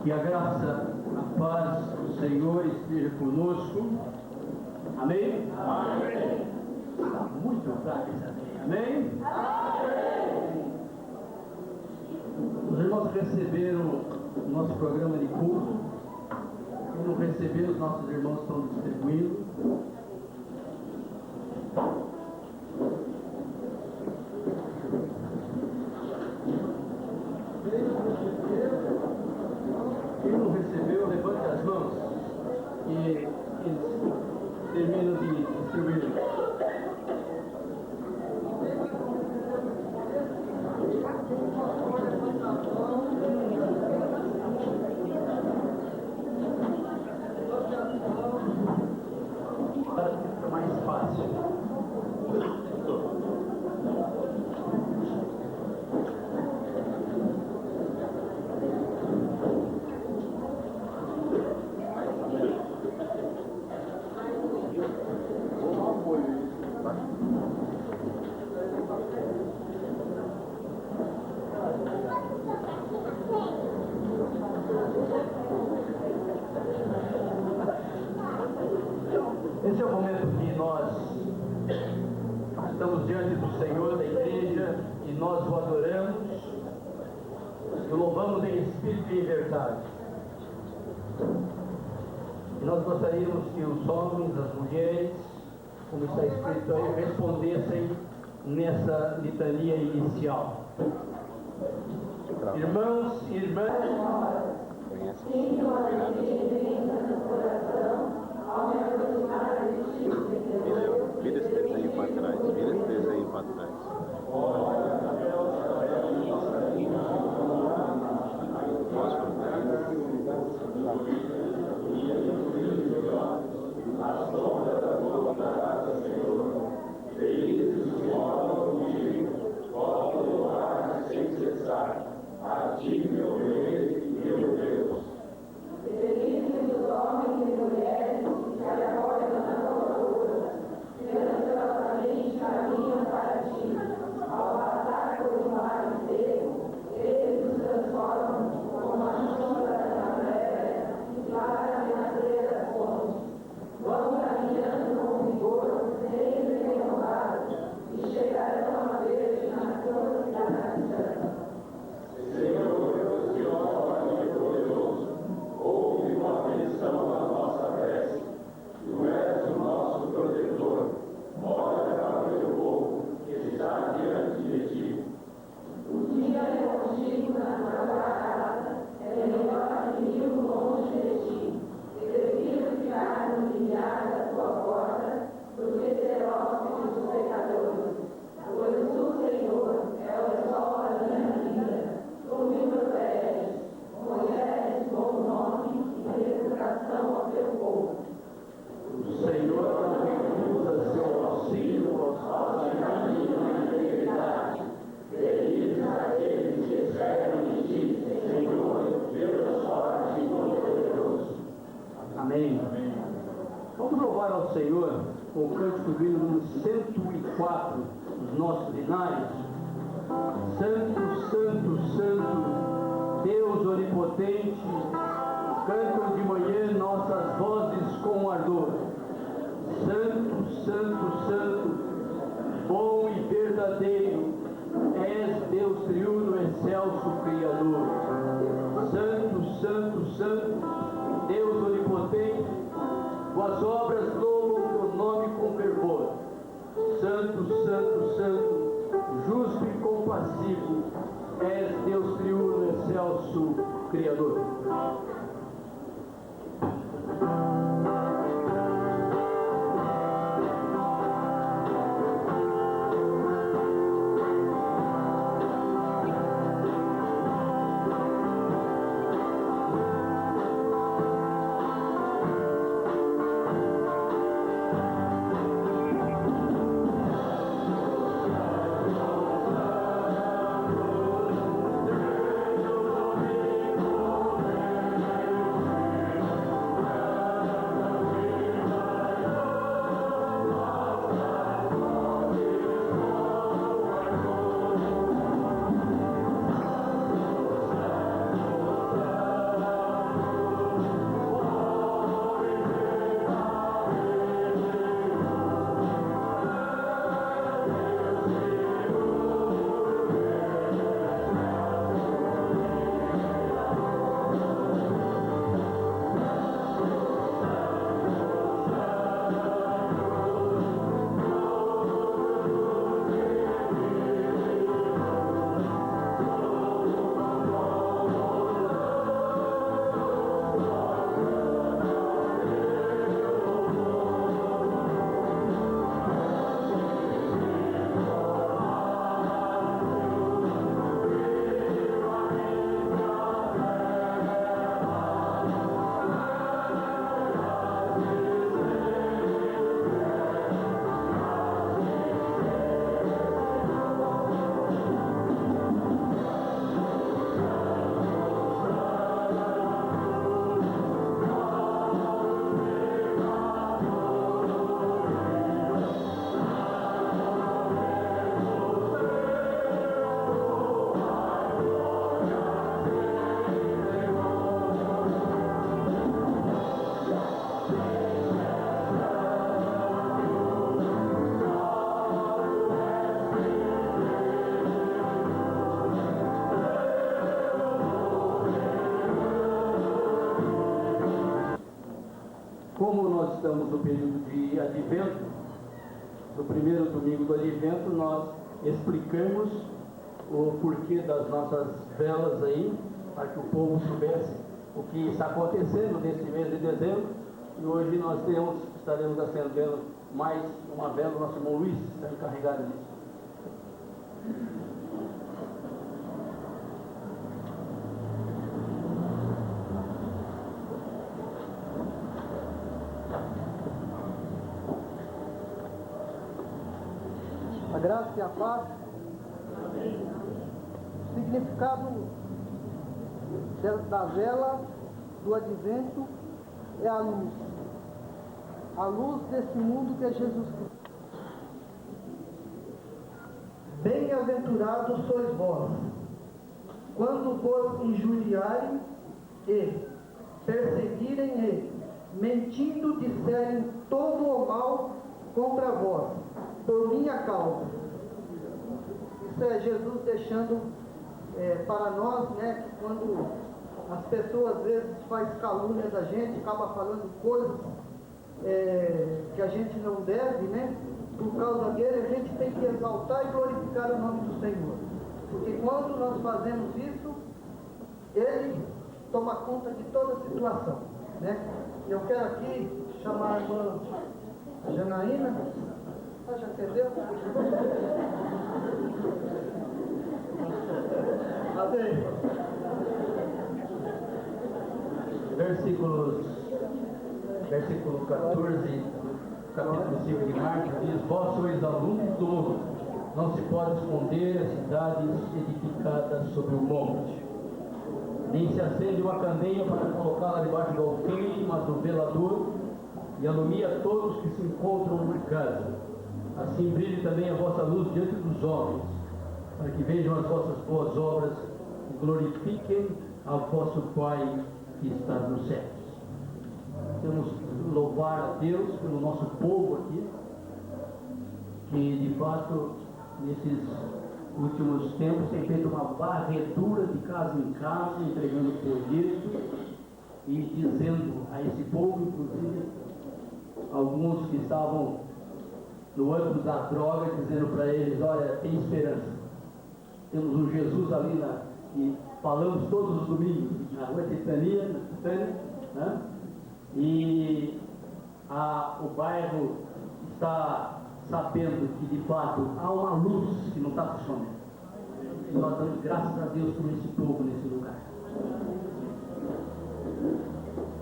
Que a graça, a paz do Senhor esteja conosco. Amém? Amém. Está muito fraco esse amém. Amém? Amém. Os irmãos receberam o nosso programa de culto. Quem não recebeu, os nossos irmãos estão distribuindo. Quem não recebeu, levante as mãos e eles terminam de distribuir. Para que fica mais fácil. Esse é o momento que nós estamos diante do Senhor, da igreja, e nós o adoramos, o louvamos em espírito e em verdade. E nós gostaríamos que os homens, as mulheres, como está escrito aí, respondessem nessa litania inicial. Irmãos e irmãs, sinto a alegria no coração ao me aproximar de ti. Vira esse desenho para trás, vira esse desenho para trás. A sombra da tua casa, Senhor, felizes os moram contigo, volta do ar sem cessar, a ti, meu rei e meu Deus. Felizes os homens e mulheres que se acordam na tua rua, esperançosamente caminham para ti, ao passar por um mar seco, eles os transformam como a sombra da neve e para renascer das fontes. Vão caminhando com vigor, sempre renovados, e chegarão a ver na tua cidade santa. Senhor, Deus de honra e poderoso, ouve com atenção a nossa prece. Tu és o nosso protetor. Olha para o teu povo que está diante de ti. O dia é contigo na tua casa, é melhor que 1000 longe de ti. Prefiro ficar no limiar da tua porta do que ser hóspede dos pecadores. Pois tu, Senhor, é o sol da minha vida. Tu me proteges, conheces bom nome e reputação ao teu povo. o Senhor não recusa seu auxílio aos que caminham na integridade. Felizes aqueles que esperam em ti, Senhor, Deus forte e todo-poderoso. Amém. Vamos louvar ao Senhor com o cântico do hino número 104 dos nossos hinários. Santo, Santo, Santo, Deus onipotente, cantam de manhã nossas vozes com ardor. Santo, Santo, Santo, bom e verdadeiro, és Deus triuno, excelso Criador. Santo, Santo, Santo, Deus onipotente, tuas obras louvam teu nome com fervor. Santo, Santo, Santo, justo e compassivo, és Deus triuno, excelso Criador. Advento, no primeiro domingo do Advento, nós explicamos o porquê das nossas velas aí, para que o povo soubesse o que está acontecendo nesse mês de dezembro. E hoje nós estaremos acendendo mais uma vela. O nosso irmão Luiz está encarregado disso. A graça e a paz. O significado da vela do Advento é a luz. A luz desse mundo que é Jesus Cristo. Bem-aventurados sois vós, quando vos injuriarem e perseguirem e, mentindo, disserem todo o mal contra vós, por minha causa. Isso é Jesus deixando para nós, né, que quando as pessoas às vezes fazem calúnia da gente, acaba falando coisas que a gente não deve, né? Por causa dele, a gente tem que exaltar e glorificar o nome do Senhor. Porque quando nós fazemos isso, ele toma conta de toda a situação, né? Eu quero aqui chamar a irmã Janaína. Ah, já entendeu? Amém. Versículo 14, capítulo 5 de Marcos, diz: vós sois a luz do mundo, não se pode esconder as cidades edificadas sobre o monte, nem se acende uma candeia para colocá-la debaixo do alqueire, mas do velador, e alumia todos que se encontram na casa. Assim brilhe também a vossa luz diante dos homens, para que vejam as vossas boas obras e glorifiquem ao vosso Pai que está nos céus. Temos que louvar a Deus pelo nosso povo aqui, que de fato nesses últimos tempos tem feito uma varredura de casa em casa, entregando folhetos e dizendo a esse povo, inclusive alguns que estavam no âmbito da droga, dizendo para eles: olha, tem esperança, temos um Jesus ali que falamos todos os domingos na rua Titânia, né? E o bairro está sabendo que de fato há uma luz que não está funcionando. E nós damos graças a Deus por esse povo nesse lugar.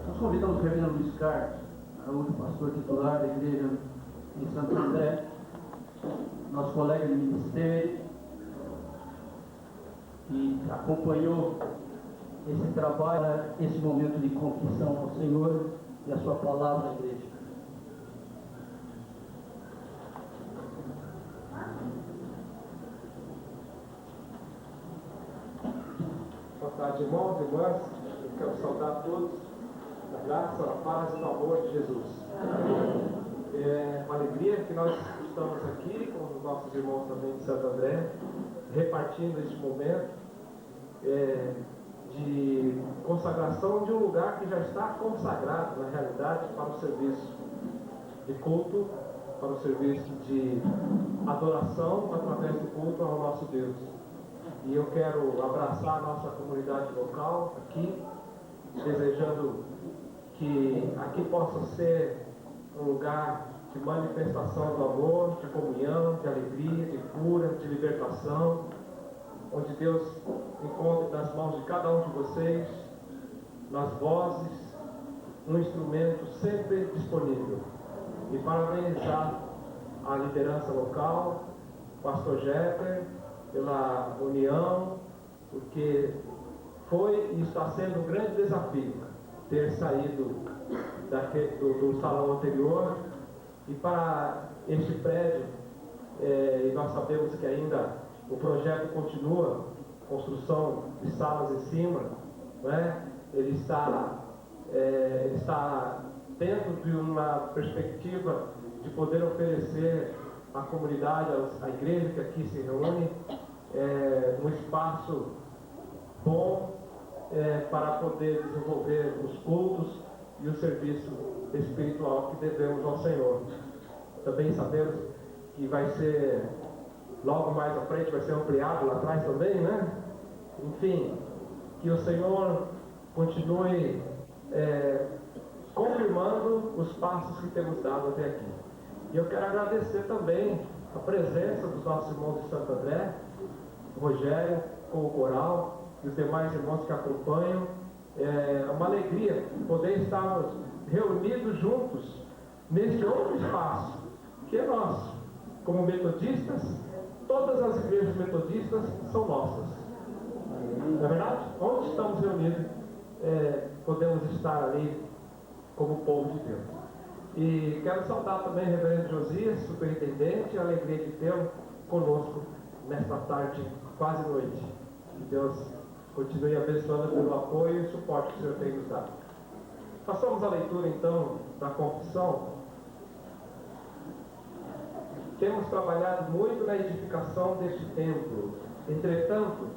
Nós convidamos o reverendo Luiz Carlos, outro pastor titular da igreja em Santo André, nosso colega de ministério, que acompanhou esse trabalho, esse momento de confissão ao Senhor e a sua palavra à igreja. Boa tarde, irmãos e irmãs. Eu quero saudar a todos na graça, na paz e no amor de Jesus. É uma alegria que nós estamos aqui com os nossos irmãos também de Santo André, repartindo este momento de consagração de um lugar que já está consagrado, na realidade, para o serviço de culto, para o serviço de adoração através do culto ao nosso Deus. E eu quero abraçar a nossa comunidade local aqui, desejando que aqui possa ser um lugar de manifestação do amor, de comunhão, de alegria, de cura, de libertação, onde Deus encontre nas mãos de cada um de vocês, nas vozes, um instrumento sempre disponível. E parabenizar a liderança local, o pastor Jeffer, pela união, porque foi e está sendo um grande desafio ter saído do salão anterior e para este prédio, e nós sabemos que ainda o projeto continua, construção de salas em cima, né? Ele está dentro de uma perspectiva de poder oferecer à comunidade, à igreja que aqui se reúne, um espaço bom para poder desenvolver os cultos e o serviço espiritual que devemos ao Senhor. também sabemos que vai ser, logo mais à frente, vai ser ampliado lá atrás também, né? Enfim, que o Senhor continue confirmando os passos que temos dado até aqui. E eu quero agradecer também a presença dos nossos irmãos de Santo André, o Rogério, com o coral, e os demais irmãos que acompanham. É uma alegria poder estarmos reunidos juntos neste outro espaço, que é nosso. Como metodistas, todas as igrejas metodistas são nossas. Não é verdade? Onde estamos reunidos, podemos estar ali como povo de Deus. E quero saudar também o reverendo Josias, superintendente, a alegria de tê-lo conosco nesta tarde, quase noite. Que Deus continue abençoando pelo apoio e suporte que o Senhor tem nos dado. Façamos a leitura então da confissão. Temos trabalhado muito na edificação deste templo. Entretanto,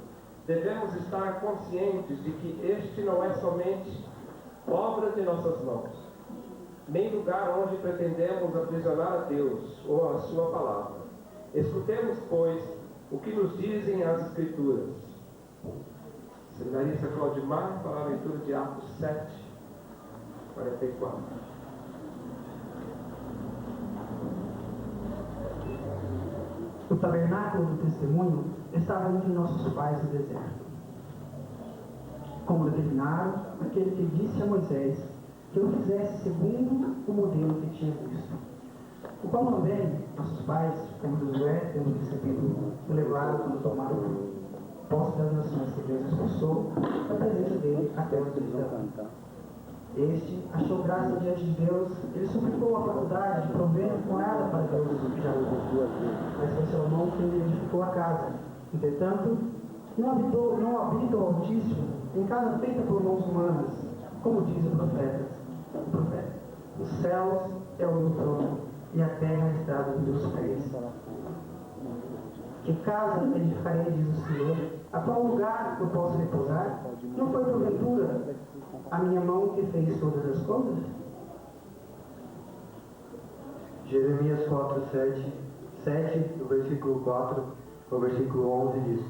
devemos estar conscientes de que este não é somente obra de nossas mãos, nem lugar onde pretendemos aprisionar a Deus ou a sua palavra. Escutemos, pois, o que nos dizem as Escrituras. Seminarista Claudimar, para a leitura de Atos 7, 44. O tabernáculo do testemunho estava entre nossos pais no deserto. Como determinaram aquele que disse a Moisés que eu fizesse segundo o modelo que tinha visto. O qual também nossos pais, como Josué, tendo recebido, o levaram quando tomaram posse das nações que Deus expulsou, da presença dele até os dias de Davi. Este achou graça diante de Deus, ele suplicou a faculdade de prover morada para Deus do Jacob. Mas foi Salomão quem edificou a casa. Entretanto, não habita o Altíssimo em casa feita por mãos humanas, como diz o profeta. Os céus é o meu trono e a terra é a estrada dos meus pés. Que casa edificarei, diz o Senhor, a qual lugar eu posso repousar? Não foi porventura a minha mão que fez todas as coisas? Jeremias 7, do versículo 4 ao versículo 11 diz: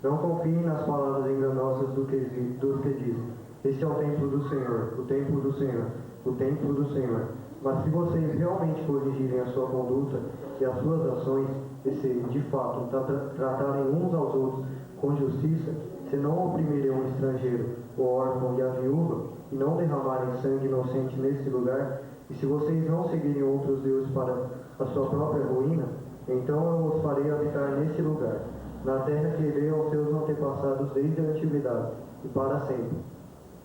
Não confiem nas palavras enganosas dos que dizem: Este é o templo do Senhor, o templo do Senhor, o templo do Senhor. Mas se vocês realmente corrigirem a sua conduta e as suas ações, e se, de fato, tratarem uns aos outros com justiça, se não oprimirem o estrangeiro, o órfão e a viúva, e não derramarem sangue inocente nesse lugar, e se vocês não seguirem outros deuses para a sua própria ruína, então eu os farei habitar nesse lugar, na terra que dei aos seus antepassados desde a antiguidade, e para sempre.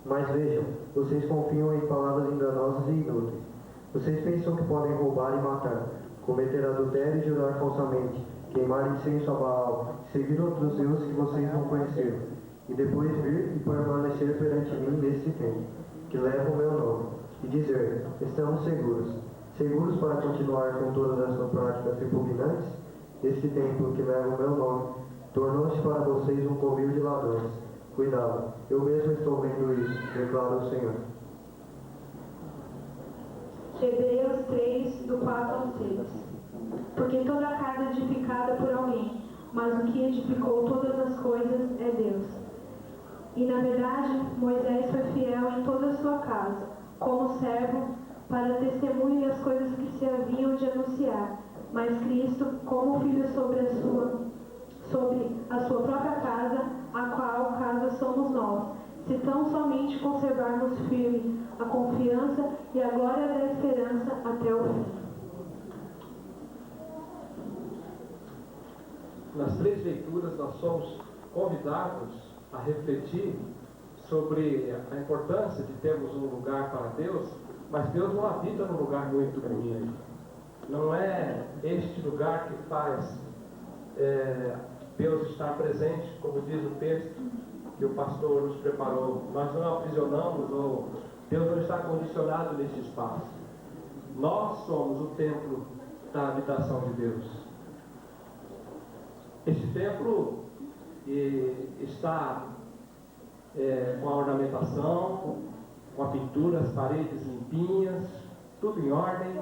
Mas vejam, vocês confiam em palavras enganosas e inúteis. Vocês pensam que podem roubar e matar, cometer adultério e jurar falsamente, queimar incenso a Baal, seguir outros deuses que vocês não conheceram, e depois vir e permanecer perante mim nesse tempo, que leva o meu nome, e dizer: estamos seguros para continuar com todas essas práticas repugnantes? Este templo que leva o meu nome tornou-se para vocês um covil de ladrões. Cuidado, eu mesmo estou vendo isso, declara o Senhor. Hebreus 3, do 4 ao 6. Porque toda a casa é edificada por alguém, mas o que edificou todas as coisas é Deus. E na verdade, Moisés foi fiel em toda a sua casa, como servo, para testemunho das coisas que se haviam de anunciar, mas Cristo como filho sobre a sua própria casa, a qual casa somos nós, se tão somente conservarmos firme a confiança e a glória da esperança até o fim. Nas três leituras nós somos convidados a refletir sobre a importância de termos um lugar para Deus, mas Deus não habita num lugar muito bonito. Não é este lugar que faz Deus estar presente, como diz o texto que o pastor nos preparou. Nós não aprisionamos, ou Deus não está condicionado neste espaço. Nós somos o templo da habitação de Deus. Este templo está com a ornamentação, com a pintura, as paredes limpinhas, tudo em ordem.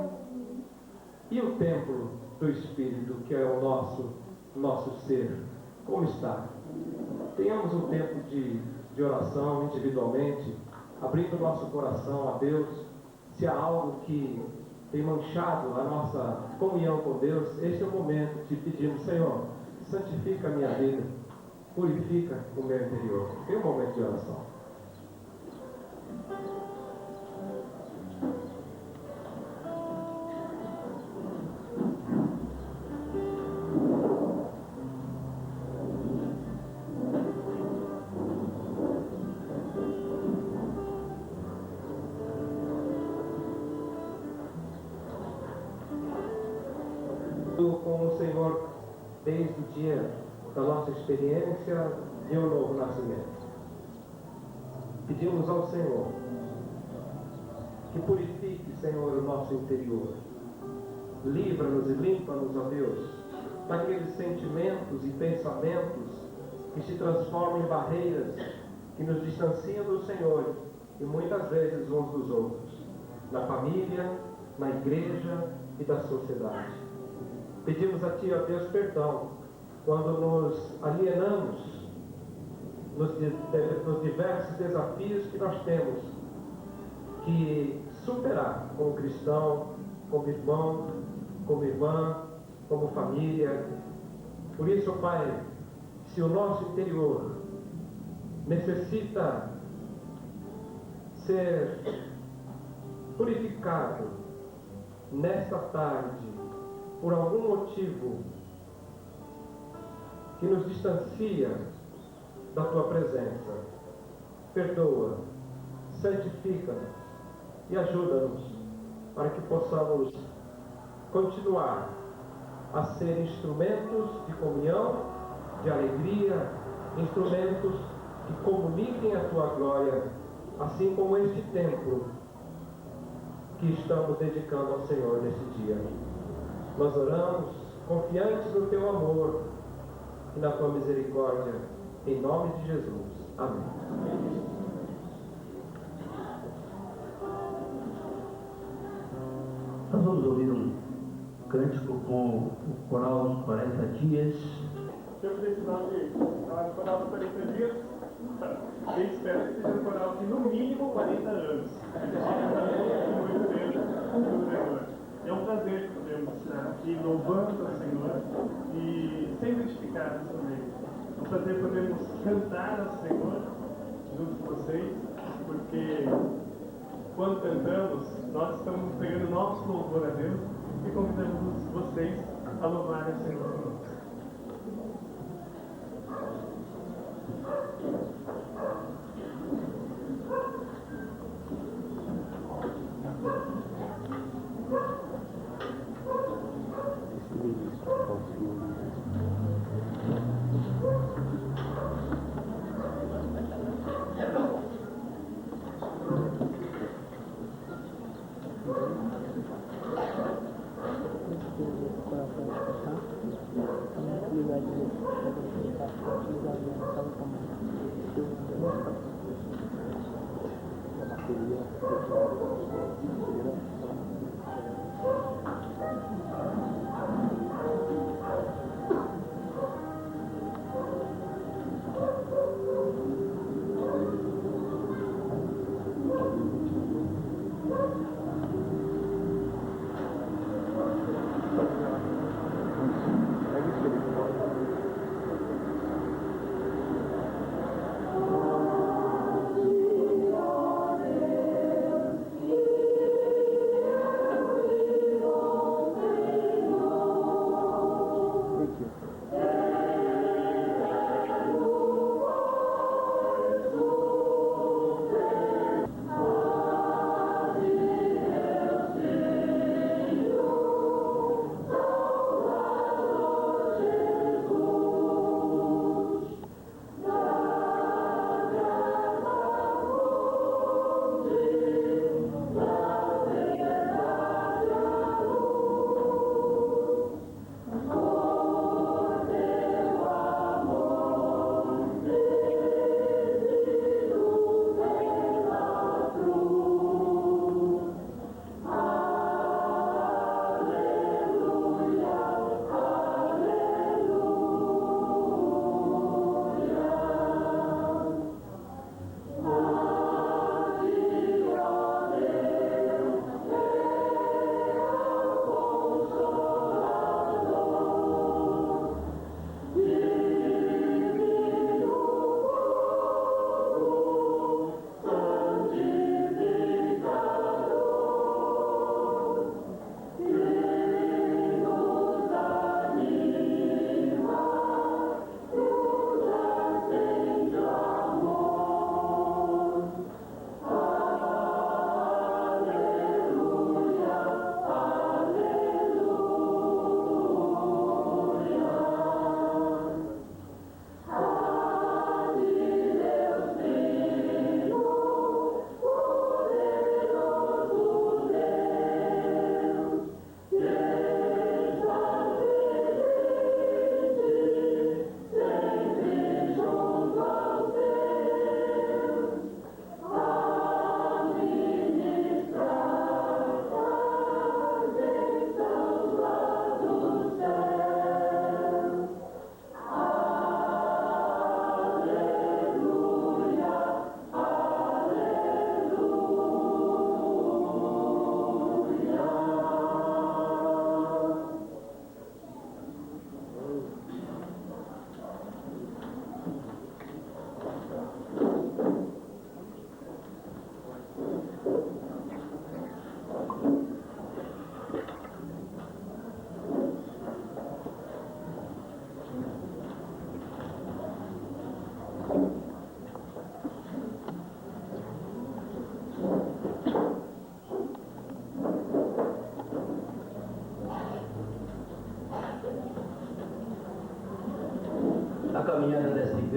E o templo do Espírito, que é o nosso ser, como está? Tenhamos um tempo de oração individualmente, abrindo o nosso coração a Deus. Se há algo que tem manchado a nossa comunhão com Deus, este é o momento de pedirmos: Senhor, santifica a minha vida, purifica o meu interior. Tem um momento de oração. Com o Senhor desde o dia da nossa experiência de um novo nascimento. Pedimos ao Senhor que purifique, Senhor, o nosso interior. Livra-nos e limpa-nos, ó Deus, daqueles sentimentos e pensamentos que se transformam em barreiras que nos distanciam do Senhor e muitas vezes uns dos outros, na família, na igreja e da sociedade. Pedimos a Ti, ó Deus, perdão quando nos alienamos nos diversos desafios que nós temos que superar como cristão, como irmão, como irmã, como família. Por isso, Pai, se o nosso interior necessita ser purificado nesta tarde, por algum motivo que nos distancia da Tua presença, perdoa, santifica-nos e ajuda-nos para que possamos continuar a ser instrumentos de comunhão, de alegria, instrumentos que comuniquem a Tua glória, assim como este templo que estamos dedicando ao Senhor nesse dia. Nós oramos confiantes no Teu amor e na Tua misericórdia, em nome de Jesus. Amém. Nós vamos ouvir um cântico com o coral dos 40 dias. Temos esse nome, coral dos 40 dias. Eu espero que seja um coral de no mínimo 40 anos. É um prazer podermos estar aqui louvando ao Senhor e sendo edificados também. É um prazer podermos cantar ao Senhor junto com vocês, porque quando cantamos, nós estamos pegando nosso louvor a Deus e convidamos vocês a louvar o Senhor conosco.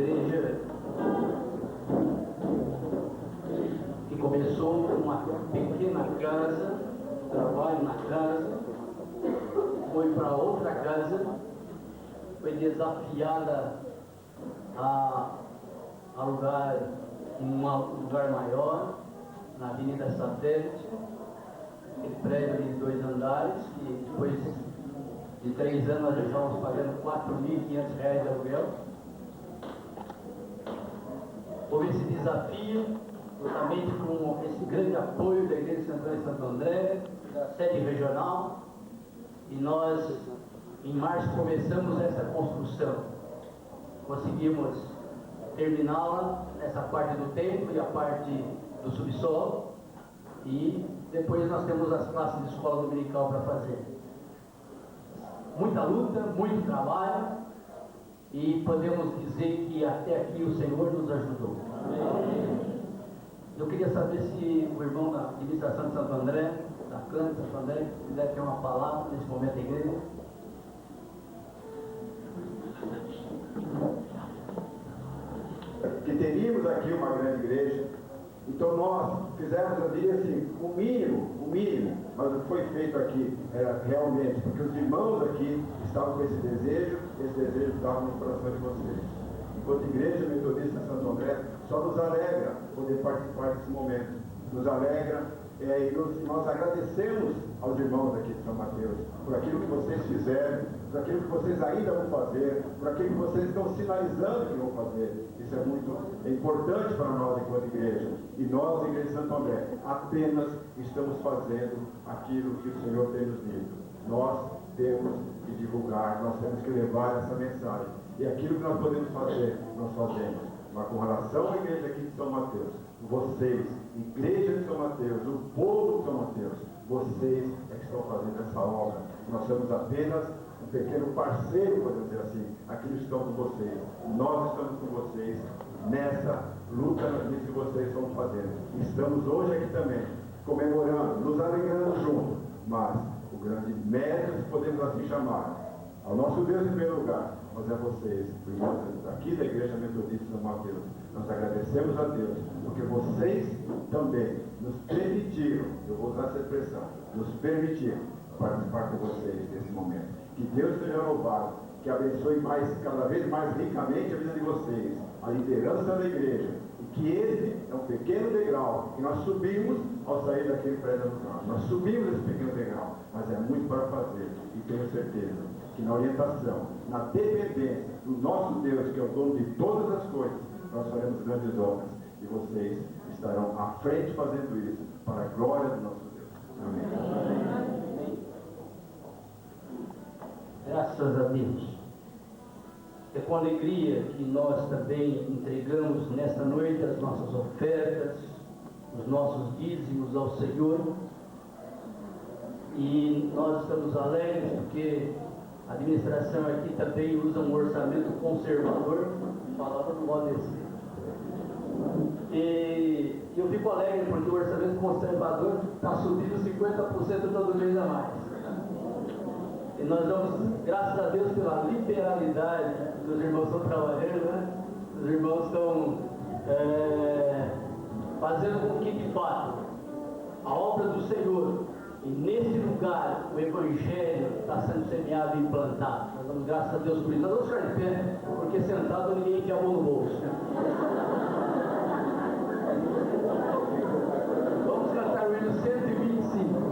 igreja que começou com uma pequena casa, trabalho na casa, foi para outra casa, foi desafiada a alugar um lugar maior, na Avenida Satélite, aquele prédio de 2 andares, que depois de 3 anos nós já estávamos pagando R$4.500 de aluguel. Houve esse desafio, justamente com esse grande apoio da Igreja Central de Santo André, da sede regional, e nós, em março, começamos essa construção. Conseguimos terminá-la nessa parte do templo e a parte do subsolo, e depois nós temos as classes de escola dominical para fazer. Muita luta, muito trabalho, e podemos dizer que até aqui o Senhor nos ajudou. Eu queria saber se o irmão da administração de Santo André, da Câmara de Santo André, quiser ter uma palavra nesse momento da igreja. Que teríamos aqui uma grande igreja, então nós fizemos, eu diria assim, o mínimo, mas o que foi feito aqui era realmente, porque os irmãos aqui estavam com esse desejo estava no coração de vocês. Enquanto Igreja Metodista Santo André, só nos alegra poder participar desse momento, nos alegra, e nós agradecemos aos irmãos aqui de São Mateus, por aquilo que vocês fizeram, por aquilo que vocês ainda vão fazer, por aquilo que vocês estão sinalizando que vão fazer. Isso é muito importante para nós enquanto igreja. E nós, Igreja de Santo André, apenas estamos fazendo aquilo que o Senhor tem nos dito. Nós temos que divulgar, nós temos que levar essa mensagem. E aquilo que nós podemos fazer, nós fazemos. Mas com relação à igreja aqui de São Mateus, vocês, Igreja de São Mateus, o povo de São Mateus, vocês é que estão fazendo essa obra. Nós somos apenas um pequeno parceiro, podemos dizer assim. Aqui estão com vocês. Nós estamos com vocês nessa luta nisso que vocês estão fazendo. Estamos hoje aqui também, comemorando, nos alegrando juntos. Mas o grande mérito, se podemos assim chamar, ao nosso Deus em primeiro lugar, mas é vocês, irmãos aqui da Igreja Metodista de São Mateus. Nós agradecemos a Deus, porque vocês também nos permitiram, eu vou usar essa expressão, nos permitiram participar com vocês nesse momento. Que Deus seja louvado, que abençoe cada vez mais ricamente a vida de vocês, a liderança da igreja, e que esse é um pequeno degrau que nós subimos ao sair daquele prédio aluguel. Nós subimos esse pequeno degrau, mas é muito para fazer, e tenho certeza que na orientação, na dependência do nosso Deus, que é o dono de todas as coisas, nós faremos grandes obras, e vocês estarão à frente fazendo isso, para a glória do nosso Deus. Amém. Graças a Deus. É com alegria que nós também entregamos nesta noite as nossas ofertas, os nossos dízimos ao Senhor, e nós estamos alegres porque a administração aqui também usa um orçamento conservador, falava no modo desse. E eu fico alegre porque o orçamento conservador está subindo 50% todo mês a mais. E nós vamos, graças a Deus, pela liberalidade que os irmãos estão trabalhando, né? Os irmãos estão fazendo com que, de fato, a obra do Senhor, e nesse lugar, o Evangelho está sendo semeado e implantado. Nós damos graças a Deus por isso. Nós vamos ficar de pé, porque sentado ninguém enfia a mão no bolso. Vamos cantar o hino 125.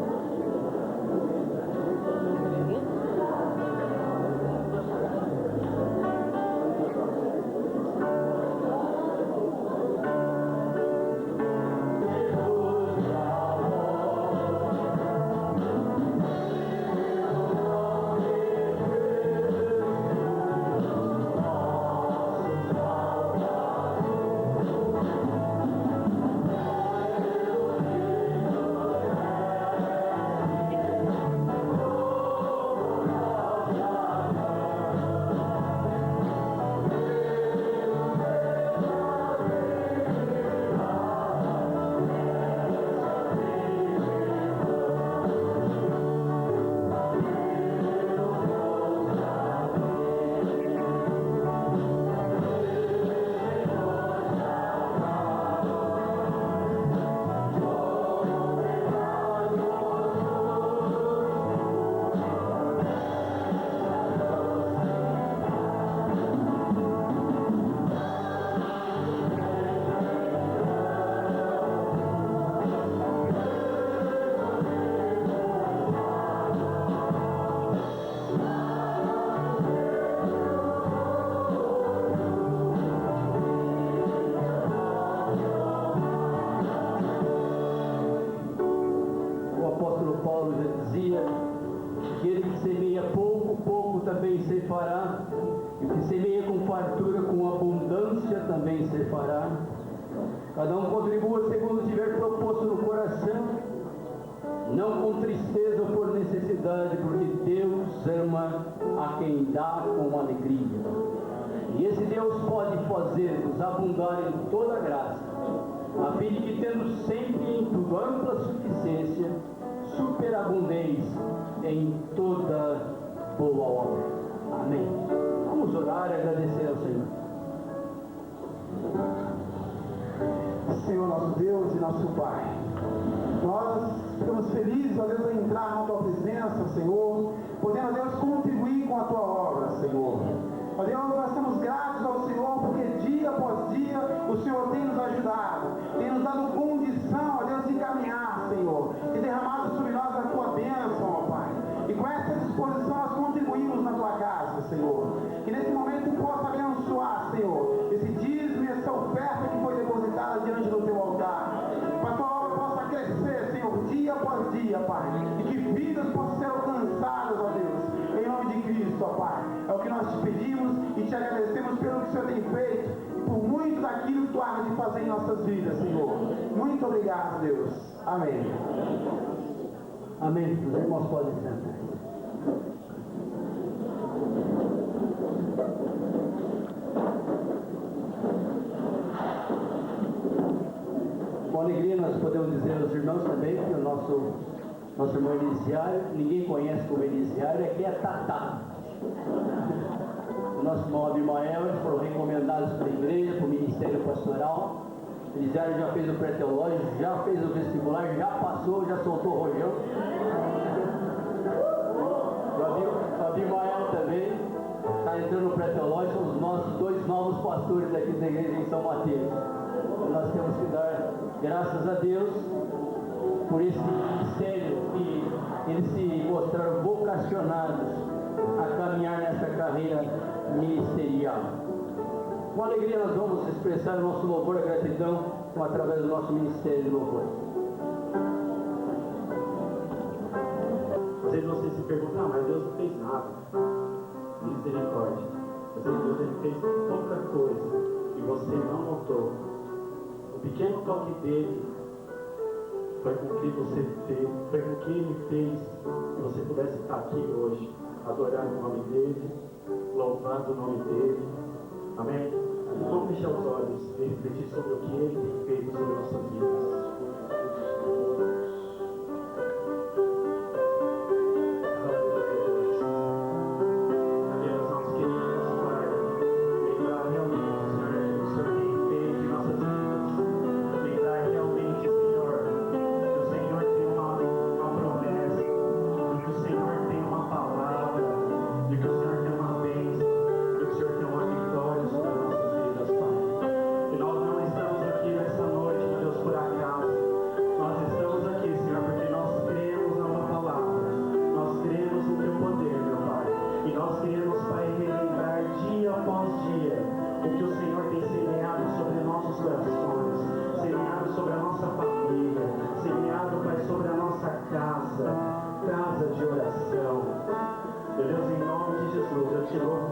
também ceifará, e o que semeia com fartura, com abundância também ceifará. Cada um contribua segundo tiver proposto no coração, não com tristeza ou por necessidade, porque Deus ama a quem dá com alegria. E esse Deus pode fazer-nos abundar em toda graça, a fim de que, tendo sempre em tudo ampla suficiência, superabundez em toda boa obra. Amém. Vamos orar e agradecer ao Senhor. Senhor nosso Deus e nosso Pai, nós ficamos felizes, ó Deus, em entrar na Tua presença, Senhor, podendo, ó Deus, contribuir com a Tua obra, Senhor. Ó Deus, nós estamos gratos ao Senhor, porque dia após dia o Senhor tem nos ajudado, tem nos dado condição, ó Deus, de caminhar, Senhor, e derramado sobre nós a Tua bênção, ó Pai. E com essa disposição nós contribuímos na Tua casa, Senhor. Que nesse momento possa abençoar, Senhor, esse dízimo e essa oferta que foi depositada diante do Teu altar. Para a Tua obra possa crescer, Senhor, dia após dia, Pai. E que vidas possam ser alcançadas, ó Deus, em nome de Cristo, ó Pai. É o que nós te pedimos e te agradecemos pelo que o Senhor tem feito e por muito daquilo que Tu há de fazer em nossas vidas, Senhor. Muito obrigado, Deus. Amém. Amém. Os irmãos podem sentar. Com alegria nós podemos dizer aos irmãos também que o nosso irmão Elisiário, ninguém conhece como Elisiário, aqui é Tatá. O nosso irmão Abimael, eles foram recomendados para a igreja, para o ministério pastoral. Elisiário já fez o pré-teológico, já fez o vestibular, já passou, já soltou o rojão. O Abimael também está entrando no pré-teológico, são os nossos 2 novos pastores aqui da igreja em São Mateus. Nós temos que dar graças a Deus por esse ministério que eles se mostraram vocacionados a caminhar nessa carreira ministerial. Com alegria nós vamos expressar o nosso louvor e gratidão através do nosso ministério de louvor. Às vezes você se pergunta, mas Deus não fez nada. Misericórdia. Às vezes Deus ele fez pouca coisa e você não notou. O pequeno toque dele foi com que você fez, foi com que ele fez que você pudesse estar aqui hoje, adorando o nome dele, louvando o nome dele. Amém? Vamos fechar os olhos e refletir sobre o que ele tem feito sobre nossas vidas. Oh,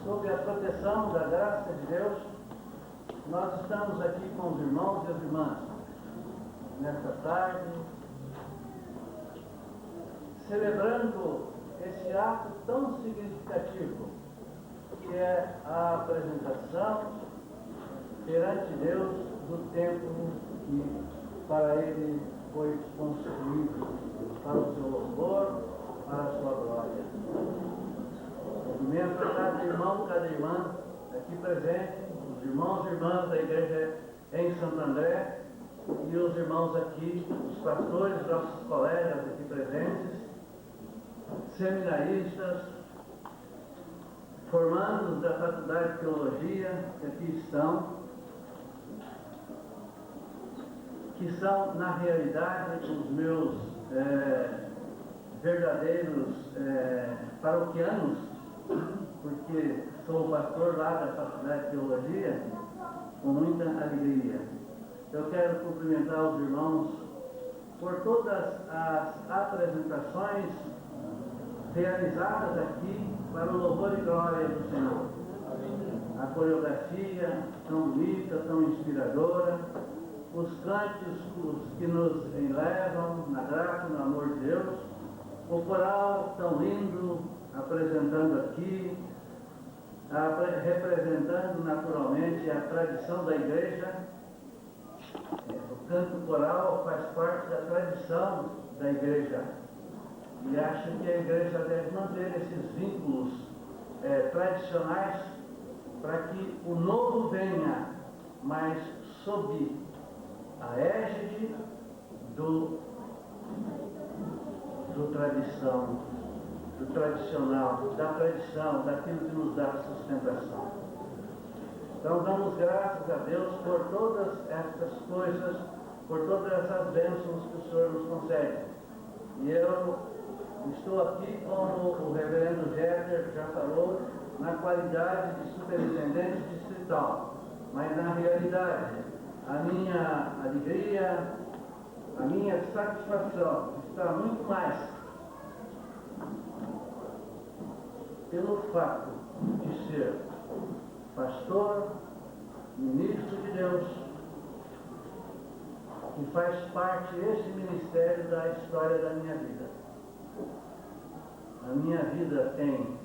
sob a proteção da graça de Deus, nós estamos aqui com os irmãos e as irmãs nesta tarde, celebrando esse ato tão significativo que é a apresentação perante Deus do templo que para Ele foi construído para o seu louvor, para a sua glória. Cumprimento a cada irmão, cada irmã aqui presente, os irmãos e irmãs da igreja em Santo André e os irmãos aqui, os pastores, nossos colegas aqui presentes, seminaristas, formandos da Faculdade de Teologia que aqui estão, que são, na realidade, os meus verdadeiros paroquianos, porque sou pastor lá da Faculdade de Teologia, com muita alegria. Eu quero cumprimentar os irmãos por todas as apresentações realizadas aqui para o louvor e glória do Senhor. A coreografia tão bonita, tão inspiradora, os cânticos que nos elevam na graça, no amor de Deus, o coral tão lindo, apresentando aqui, representando naturalmente a tradição da igreja. O canto coral faz parte da tradição da igreja. E acho que a igreja deve manter esses vínculos tradicionais para que o novo venha, mas sob a égide do tradicional, da tradição, daquilo que nos dá sustentação. Então damos graças a Deus por todas estas coisas, por todas essas bênçãos que o Senhor nos concede. E eu estou aqui, como o reverendo Jeter já falou, na qualidade de superintendente distrital. Mas na realidade, a minha alegria, a minha satisfação está muito mais pelo fato de ser pastor, ministro de Deus, que faz parte esse ministério da história da minha vida. A minha vida tem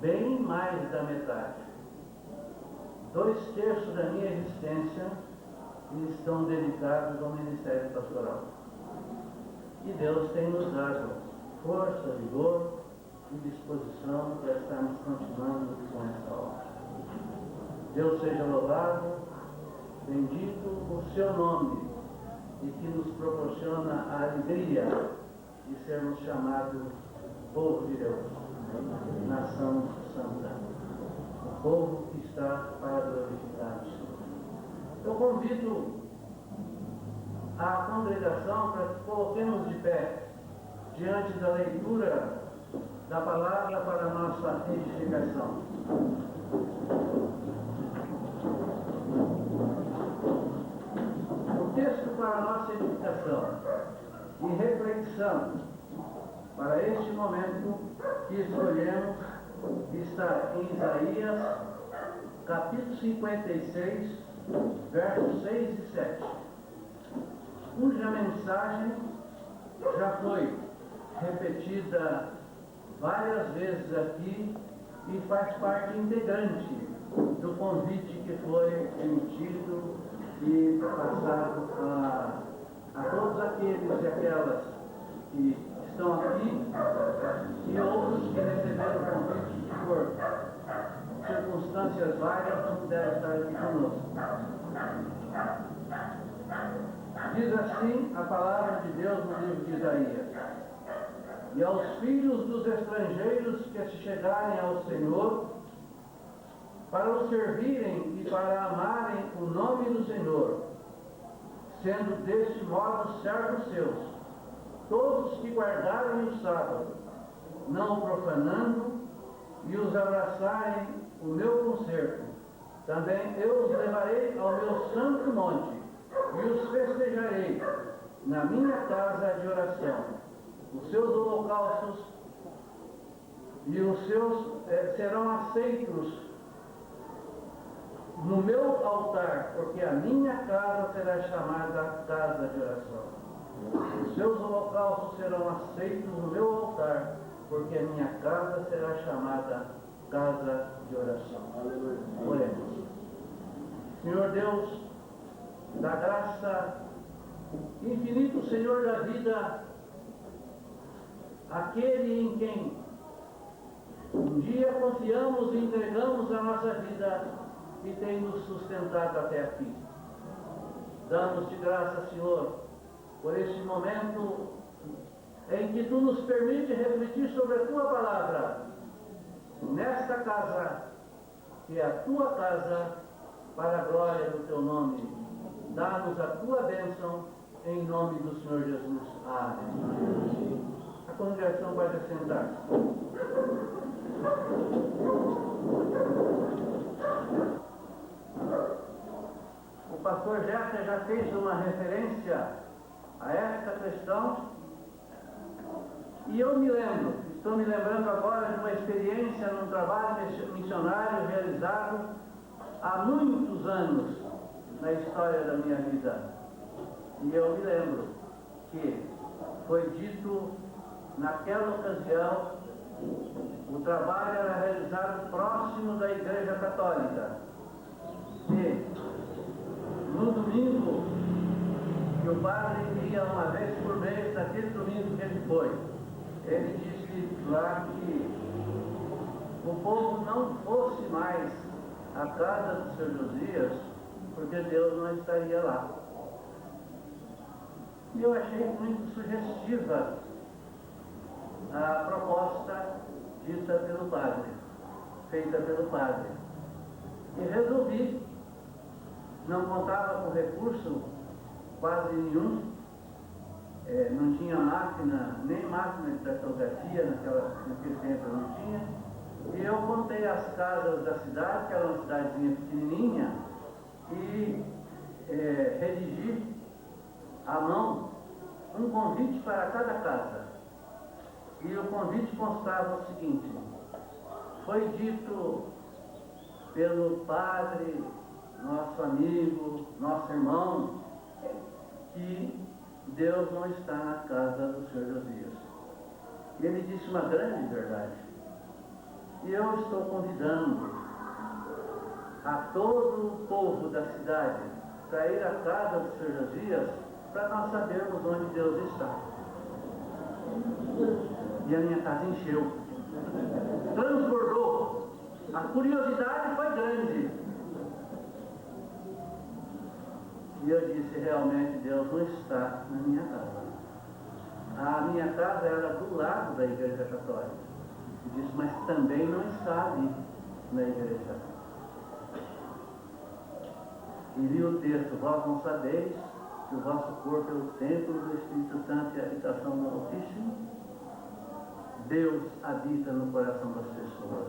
bem mais da metade. 2/3 da minha existência estão dedicados ao ministério pastoral. E Deus tem nos dado força, vigor e disposição para estarmos continuando com essa obra. Deus seja louvado, bendito o seu nome, e que nos proporciona a alegria de sermos chamados povo de Deus, nação santa, o povo que está para glorificar o Senhor. Eu convido a congregação para que coloquemos de pé diante da leitura da palavra para a nossa edificação. O texto para a nossa edificação e reflexão para este momento que escolhemos está em Isaías, capítulo 56, versos 6 e 7, cuja mensagem já foi repetida várias vezes aqui e faz parte integrante do convite que foi emitido e passado a todos aqueles e aquelas que estão aqui e outros que receberam o convite por circunstâncias várias não puderam estar aqui conosco. Diz assim a palavra de Deus no livro de Isaías: e aos filhos dos estrangeiros que se chegarem ao Senhor, para o servirem e para amarem o nome do Senhor, sendo deste modo servos seus, todos que guardarem o sábado, não o profanando, e os abraçarem o meu concerto. Também eu os levarei ao meu santo monte e os festejarei na minha casa de oração. Os seus holocaustos e os seus serão aceitos no meu altar, porque a minha casa será chamada casa de oração. Os seus holocaustos serão aceitos no meu altar, porque a minha casa será chamada casa de oração. Oremos. Senhor Deus, da graça, infinito Senhor da vida, aquele em quem um dia confiamos e entregamos a nossa vida e tem nos sustentado até aqui. Damos-te graça, Senhor, por este momento em que Tu nos permite refletir sobre a Tua palavra, nesta casa, que é a Tua casa, para a glória do Teu nome. Dá-nos a Tua bênção, em nome do Senhor Jesus. Amém. A congregação pode sentar-se. O pastor Jéssica já fez uma referência a esta questão, e eu estou me lembrando agora de uma experiência num trabalho missionário realizado há muitos anos na história da minha vida. E eu me lembro que foi dito naquela ocasião, o trabalho era realizado próximo da Igreja Católica. E no domingo, que o padre ia uma vez por mês, naquele domingo que ele foi, ele disse lá que o povo não fosse mais à casa do Seu Josias, porque Deus não estaria lá. E eu achei muito sugestiva a proposta dita pelo padre, feita pelo padre. E resolvi, não contava com recurso quase nenhum, não tinha máquina, nem máquina de datilografia naquele tempo não tinha, e eu contei as casas da cidade, que era uma cidadezinha pequenininha, e redigi à mão um convite para cada casa. E o convite constava o seguinte: foi dito pelo padre, nosso amigo, nosso irmão, que Deus não está na casa do Senhor Josias. E ele disse uma grande verdade. E eu estou convidando a todo o povo da cidade para ir à casa do Senhor Josias, para nós sabermos onde Deus está. E a minha casa encheu, transbordou, a curiosidade foi grande. E eu disse, realmente Deus não está na minha casa. A minha casa era do lado da Igreja Católica. E disse, mas também não está ali na igreja. E li o texto, vós não sabeis que o vosso corpo é o templo do Espírito Santo e a habitação do Altíssimo? Deus habita no coração das pessoas.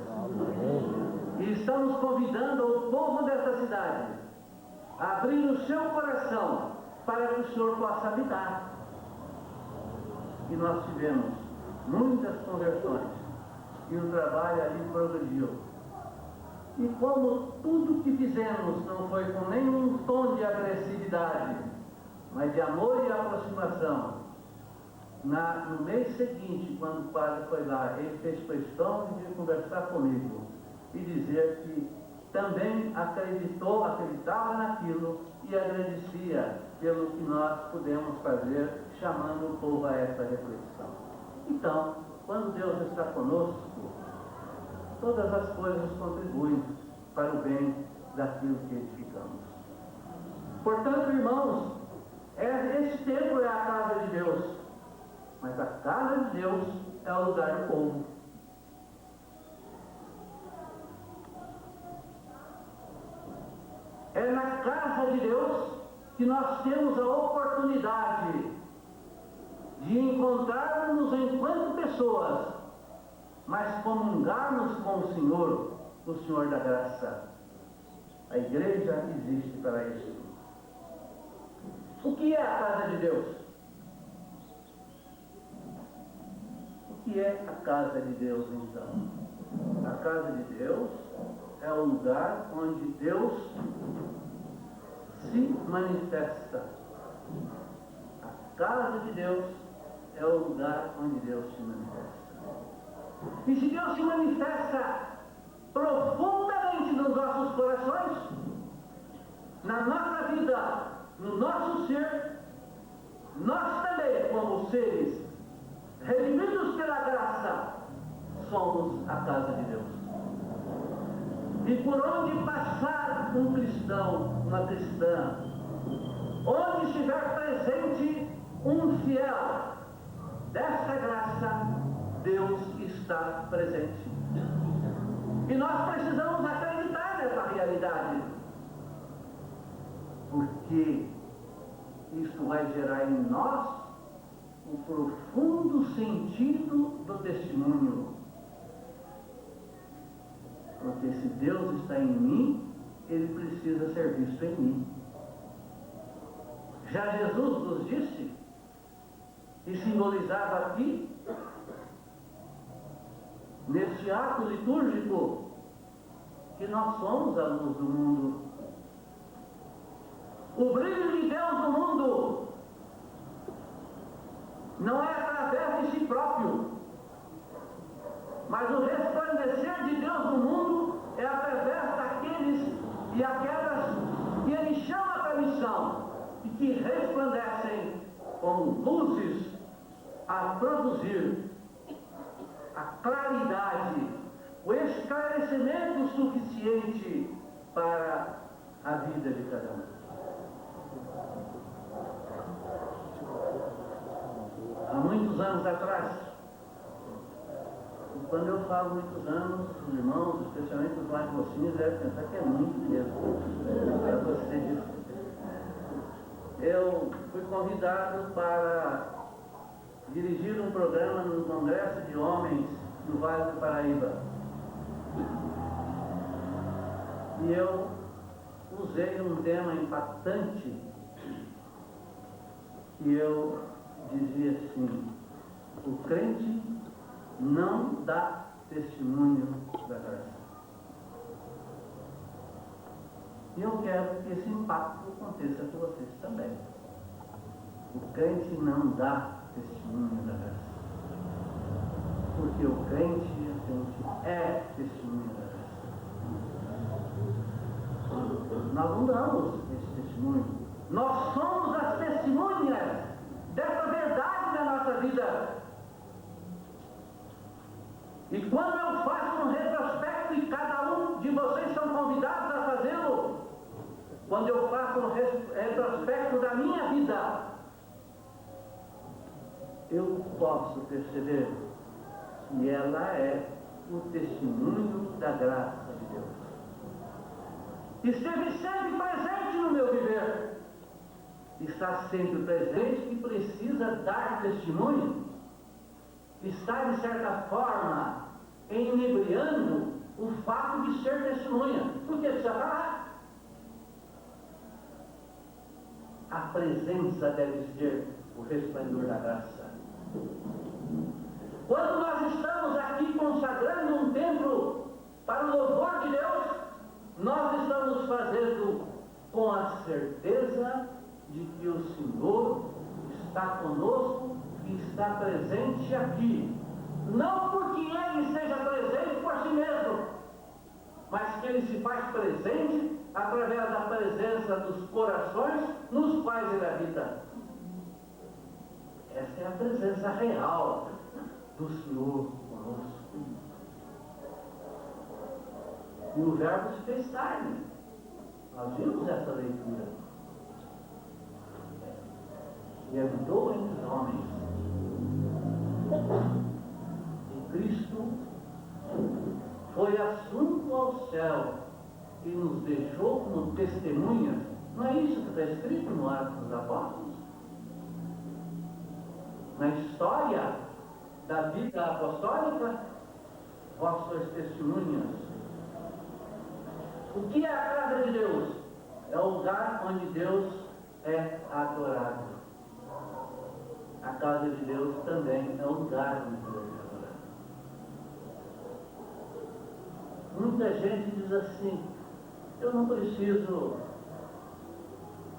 E estamos convidando o povo desta cidade a abrir o seu coração para que o Senhor possa habitar. E nós tivemos muitas conversões e o trabalho ali progrediu. E como tudo que fizemos não foi com nenhum tom de agressividade, mas de amor e aproximação, no mês seguinte, quando o padre foi lá, ele fez questão de conversar comigo e dizer que também acreditava naquilo e agradecia pelo que nós pudemos fazer, chamando o povo a essa reflexão. Então, quando Deus está conosco, todas as coisas contribuem para o bem daquilo que edificamos. Portanto, irmãos, esse templo é a casa de Deus, mas a casa de Deus é o lugar do povo. É na casa de Deus que nós temos a oportunidade de encontrarmos enquanto pessoas, mas comungarmos com o Senhor o Senhor da graça. A igreja existe para isso. O que é a casa de Deus? O que é a casa de Deus, então? A casa de Deus é o lugar onde Deus se manifesta. A casa de Deus é o lugar onde Deus se manifesta. E se Deus se manifesta profundamente nos nossos corações, na nossa vida, no nosso ser, nós também, como seres redimidos pela graça, somos a casa de Deus. E por onde passar um cristão, uma cristã, onde estiver presente um fiel dessa graça, Deus está presente. E nós precisamos acreditar nessa realidade, porque isto vai gerar em nós o profundo sentido do testemunho. Porque se Deus está em mim, Ele precisa ser visto em mim. Já Jesus nos disse, e simbolizava aqui, neste ato litúrgico, que nós somos a luz do mundo. O brilho de Deus no mundo não é através de si próprio, mas o resplandecer de Deus no mundo é através daqueles e aquelas que Ele chama para a missão e que resplandecem como luzes a produzir a claridade, o esclarecimento suficiente para a vida de cada um. Há muitos anos atrás, e quando eu falo muitos anos, os irmãos, especialmente os mais mocinhos, devem pensar que é muito mesmo. Para vocês. Eu fui convidado para dirigir um programa no Congresso de Homens do Vale do Paraíba. E eu usei um tema impactante que eu dizia assim: o crente não dá testemunho da graça. E eu quero que esse impacto aconteça com vocês também. O crente não dá testemunho da graça. Porque o crente é testemunho da graça. Nós não damos esse testemunho. Nós somos as testemunhas dessa verdade da nossa vida. E quando eu faço um retrospecto, e cada um de vocês são convidados a fazê-lo, quando eu faço um retrospecto da minha vida, eu posso perceber que ela é o testemunho da graça de Deus. Esteve sempre presente no meu viver. Está sempre presente e precisa dar testemunho. Está, de certa forma, enebriando o fato de ser testemunha. Porque precisa falar. A presença deve ser o resplendor da graça. Quando nós estamos aqui consagrando um templo para o louvor de Deus, nós estamos fazendo com a certeza de que o Senhor está conosco e está presente aqui. Não porque Ele seja presente por si mesmo, mas que Ele se faz presente através da presença dos corações nos quais Ele habita. Essa é a presença real do Senhor conosco. E o Verbo se fez carne. Nós vimos essa leitura. E habitou entre os homens. E Cristo foi assunto ao céu e nos deixou como testemunhas. Não é isso que está escrito no Atos dos Apóstolos? Na história da vida apostólica, vós sois testemunhas. O que é a casa de Deus? É o lugar onde Deus é adorado. A casa de Deus também é o lugar onde Deus é adorado. Muita gente diz assim: eu não preciso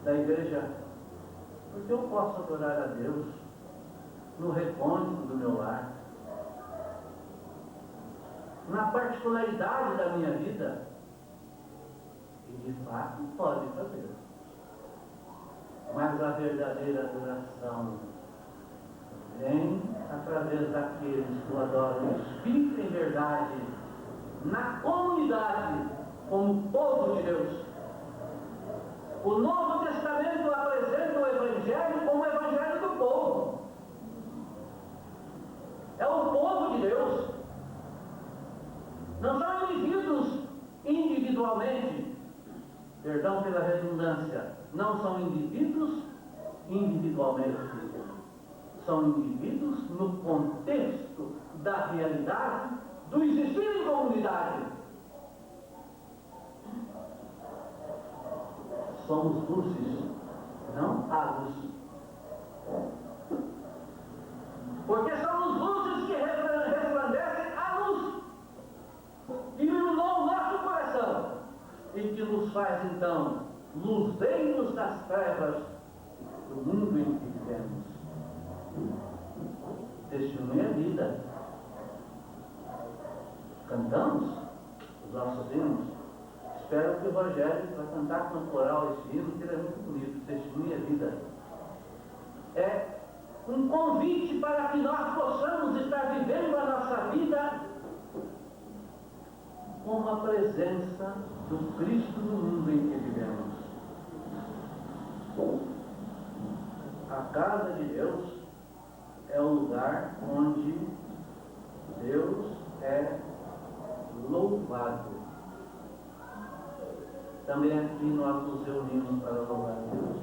da igreja, porque eu posso adorar a Deus no recôndito do meu lar, na particularidade da minha vida. E de fato pode fazer. Mas a verdadeira adoração vem através daqueles que o adoram em espírito e em verdade, na comunidade, como povo de Deus. O Novo Testamento apresenta o Evangelho como o Evangelho do povo. É o povo de Deus. Não são indivíduos individualmente, perdão pela redundância, não são indivíduos individualmente, são indivíduos no contexto da realidade do existir em comunidade. Somos luzes, não a luz. Porque somos luzes que resplandecem a luz que iluminou o nosso coração e que nos faz então luzeiros das trevas do mundo em que vivemos. Testemunha a vida. Cantamos os nossos hinos. Espero que o Rogério vai cantar com o coral esse hino, que ele é muito bonito. Testemunha a vida. É um convite para que nós possamos estar vivendo a nossa vida com a presença do Cristo no mundo em que vivemos. A casa de Deus é o lugar onde Deus é louvado. Também aqui nós nos reunimos para louvar a Deus.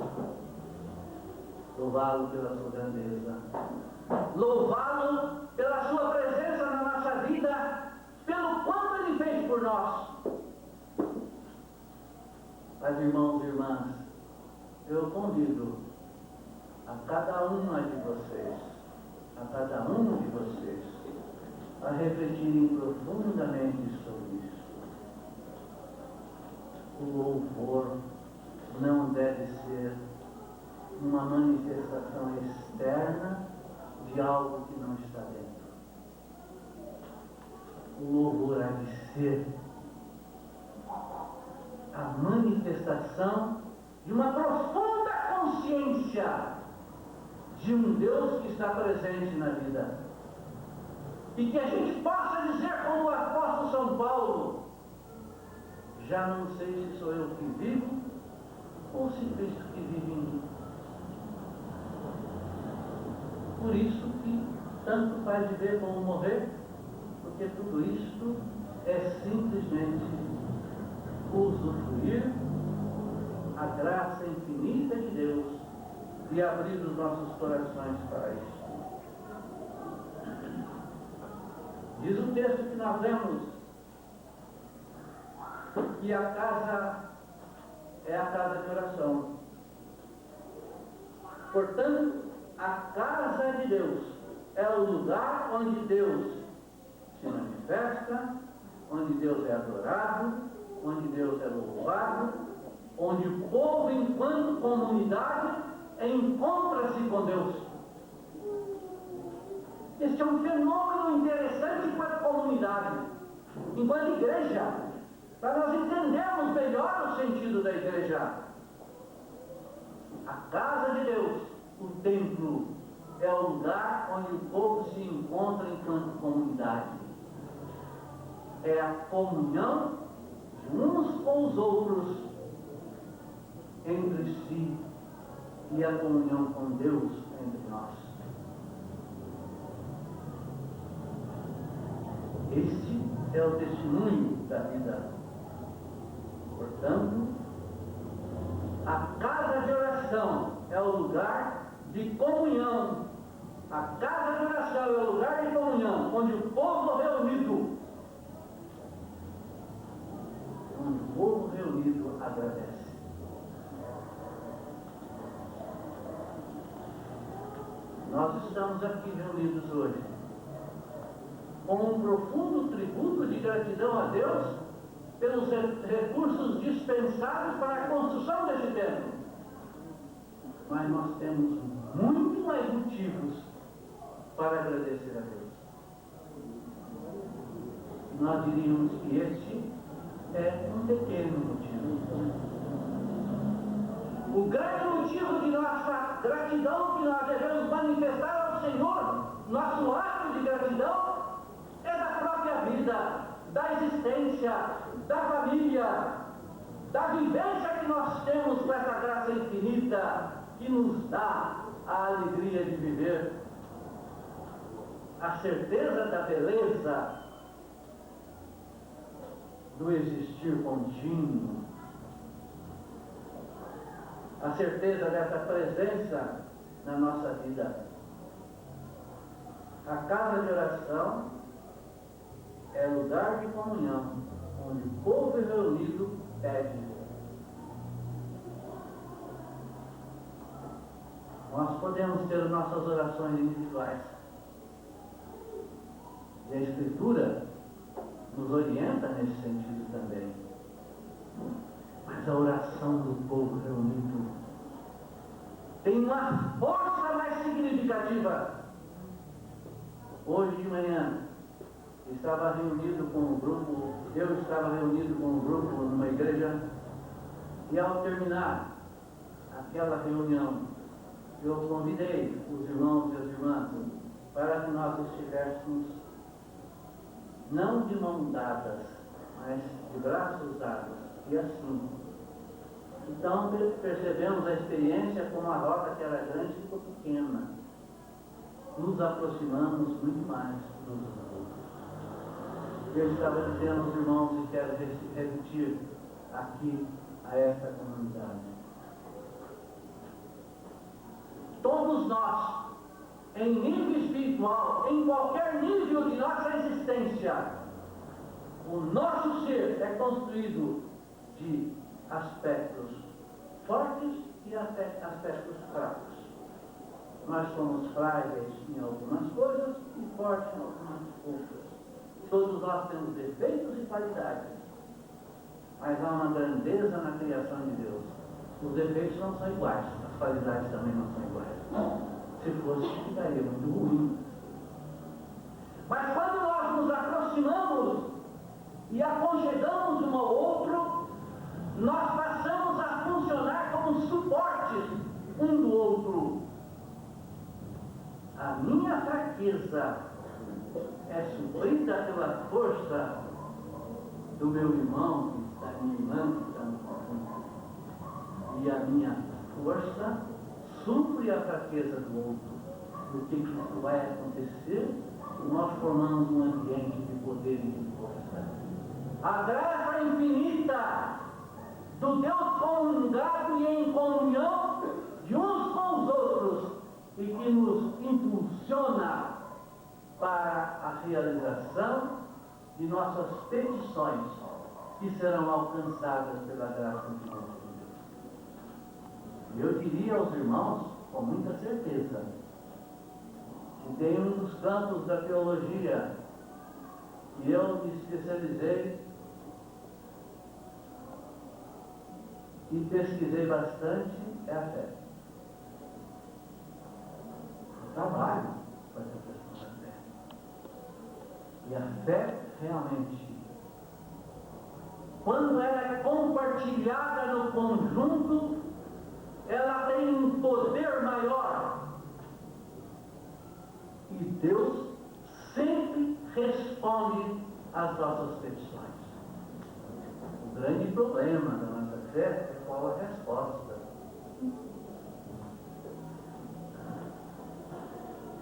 Louvá-lo pela sua grandeza. Louvá-lo pela sua presença na nossa vida, pelo quanto ele fez por nós. Mas, irmãos e irmãs, eu convido a cada uma de vocês, a refletirem profundamente sobre isso. O louvor não deve ser uma manifestação externa de algo que não está dentro. O louvor há de ser a manifestação de uma profunda consciência de um Deus que está presente na vida. E que a gente possa dizer, como o apóstolo São Paulo: já não sei se sou eu que vivo ou se Cristo que vive em mim. Por isso que tanto faz viver como morrer, porque tudo isto é simplesmente usufruir a graça infinita de Deus e abrir os nossos corações para isso. Diz o texto que nós lemos que a casa é a casa de oração. Portanto, a casa de Deus é o lugar onde Deus se manifesta, onde Deus é adorado, onde Deus é louvado, onde o povo, enquanto comunidade, encontra-se com Deus. Este é um fenômeno interessante enquanto comunidade, enquanto igreja, para nós entendermos melhor o sentido da igreja. A casa de Deus, o templo, é o lugar onde o povo se encontra enquanto comunidade. É a comunhão de uns com os outros, entre si, e a comunhão com Deus entre nós. Este é o testemunho da vida. Portanto, a casa de oração é o lugar de comunhão. A casa de oração é o lugar de comunhão, onde o povo reunido, agradece. Nós estamos aqui reunidos hoje com um profundo tributo de gratidão a Deus pelos recursos dispensados para a construção desse templo. Mas nós temos muito mais motivos para agradecer a Deus. Nós diríamos que este é um pequeno motivo. O grande motivo de nossa gratidão que nós devemos manifestar ao Senhor, nosso ato de gratidão, é da própria vida, da existência, da família, da vivência que nós temos com essa graça infinita que nos dá a alegria de viver, a certeza da beleza do existir contínuo, a certeza dessa presença na nossa vida. A casa de oração é lugar de comunhão, onde o povo reunido pede. Nós podemos ter nossas orações individuais. E a Escritura nos orienta nesse sentido também. Mas a oração do povo reunido tem uma força mais significativa. Hoje de manhã, eu estava reunido com um grupo numa igreja, e ao terminar aquela reunião, eu convidei os irmãos e as irmãs para que nós estivéssemos não de mãos dadas, mas de braços dados, e assim. Então percebemos a experiência como a roda que era grande ficou pequena. Nos aproximamos muito mais uns dos outros. Eu estava dizendo aos irmãos, e quero repetir aqui a esta comunidade. Todos nós, em nível espiritual, em qualquer nível de nossa existência, o nosso ser é construído de aspectos fortes e aspectos fracos. Nós somos frágeis em algumas coisas e fortes em algumas outras. Todos nós temos defeitos e qualidades, mas há uma grandeza na criação de Deus. Os defeitos não são iguais, as qualidades também não são iguais. Se fosse, ficaria muito ruim. Mas quando nós nos aproximamos e aconchegamos um ao outro, nós passamos a funcionar como suportes um do outro. A minha fraqueza é suprida pela força do meu irmão, da minha irmã que está no conjunto. E a minha força supre a fraqueza do outro. O que isso vai acontecer? Nós formamos um ambiente de poder e de força. A graça infinita do Deus comungado e em comunhão de uns com os outros, e que nos impulsiona para a realização de nossas petições, que serão alcançadas pela graça de Deus. E eu diria aos irmãos, com muita certeza, que tem um dos campos da teologia que eu me especializei e pesquisei bastante, é a fé. Eu trabalho com essa questão da fé. E a fé, realmente, quando ela é compartilhada no conjunto, ela tem um poder maior. E Deus sempre responde às nossas petições. O grande problema da nossa fé é qual a resposta.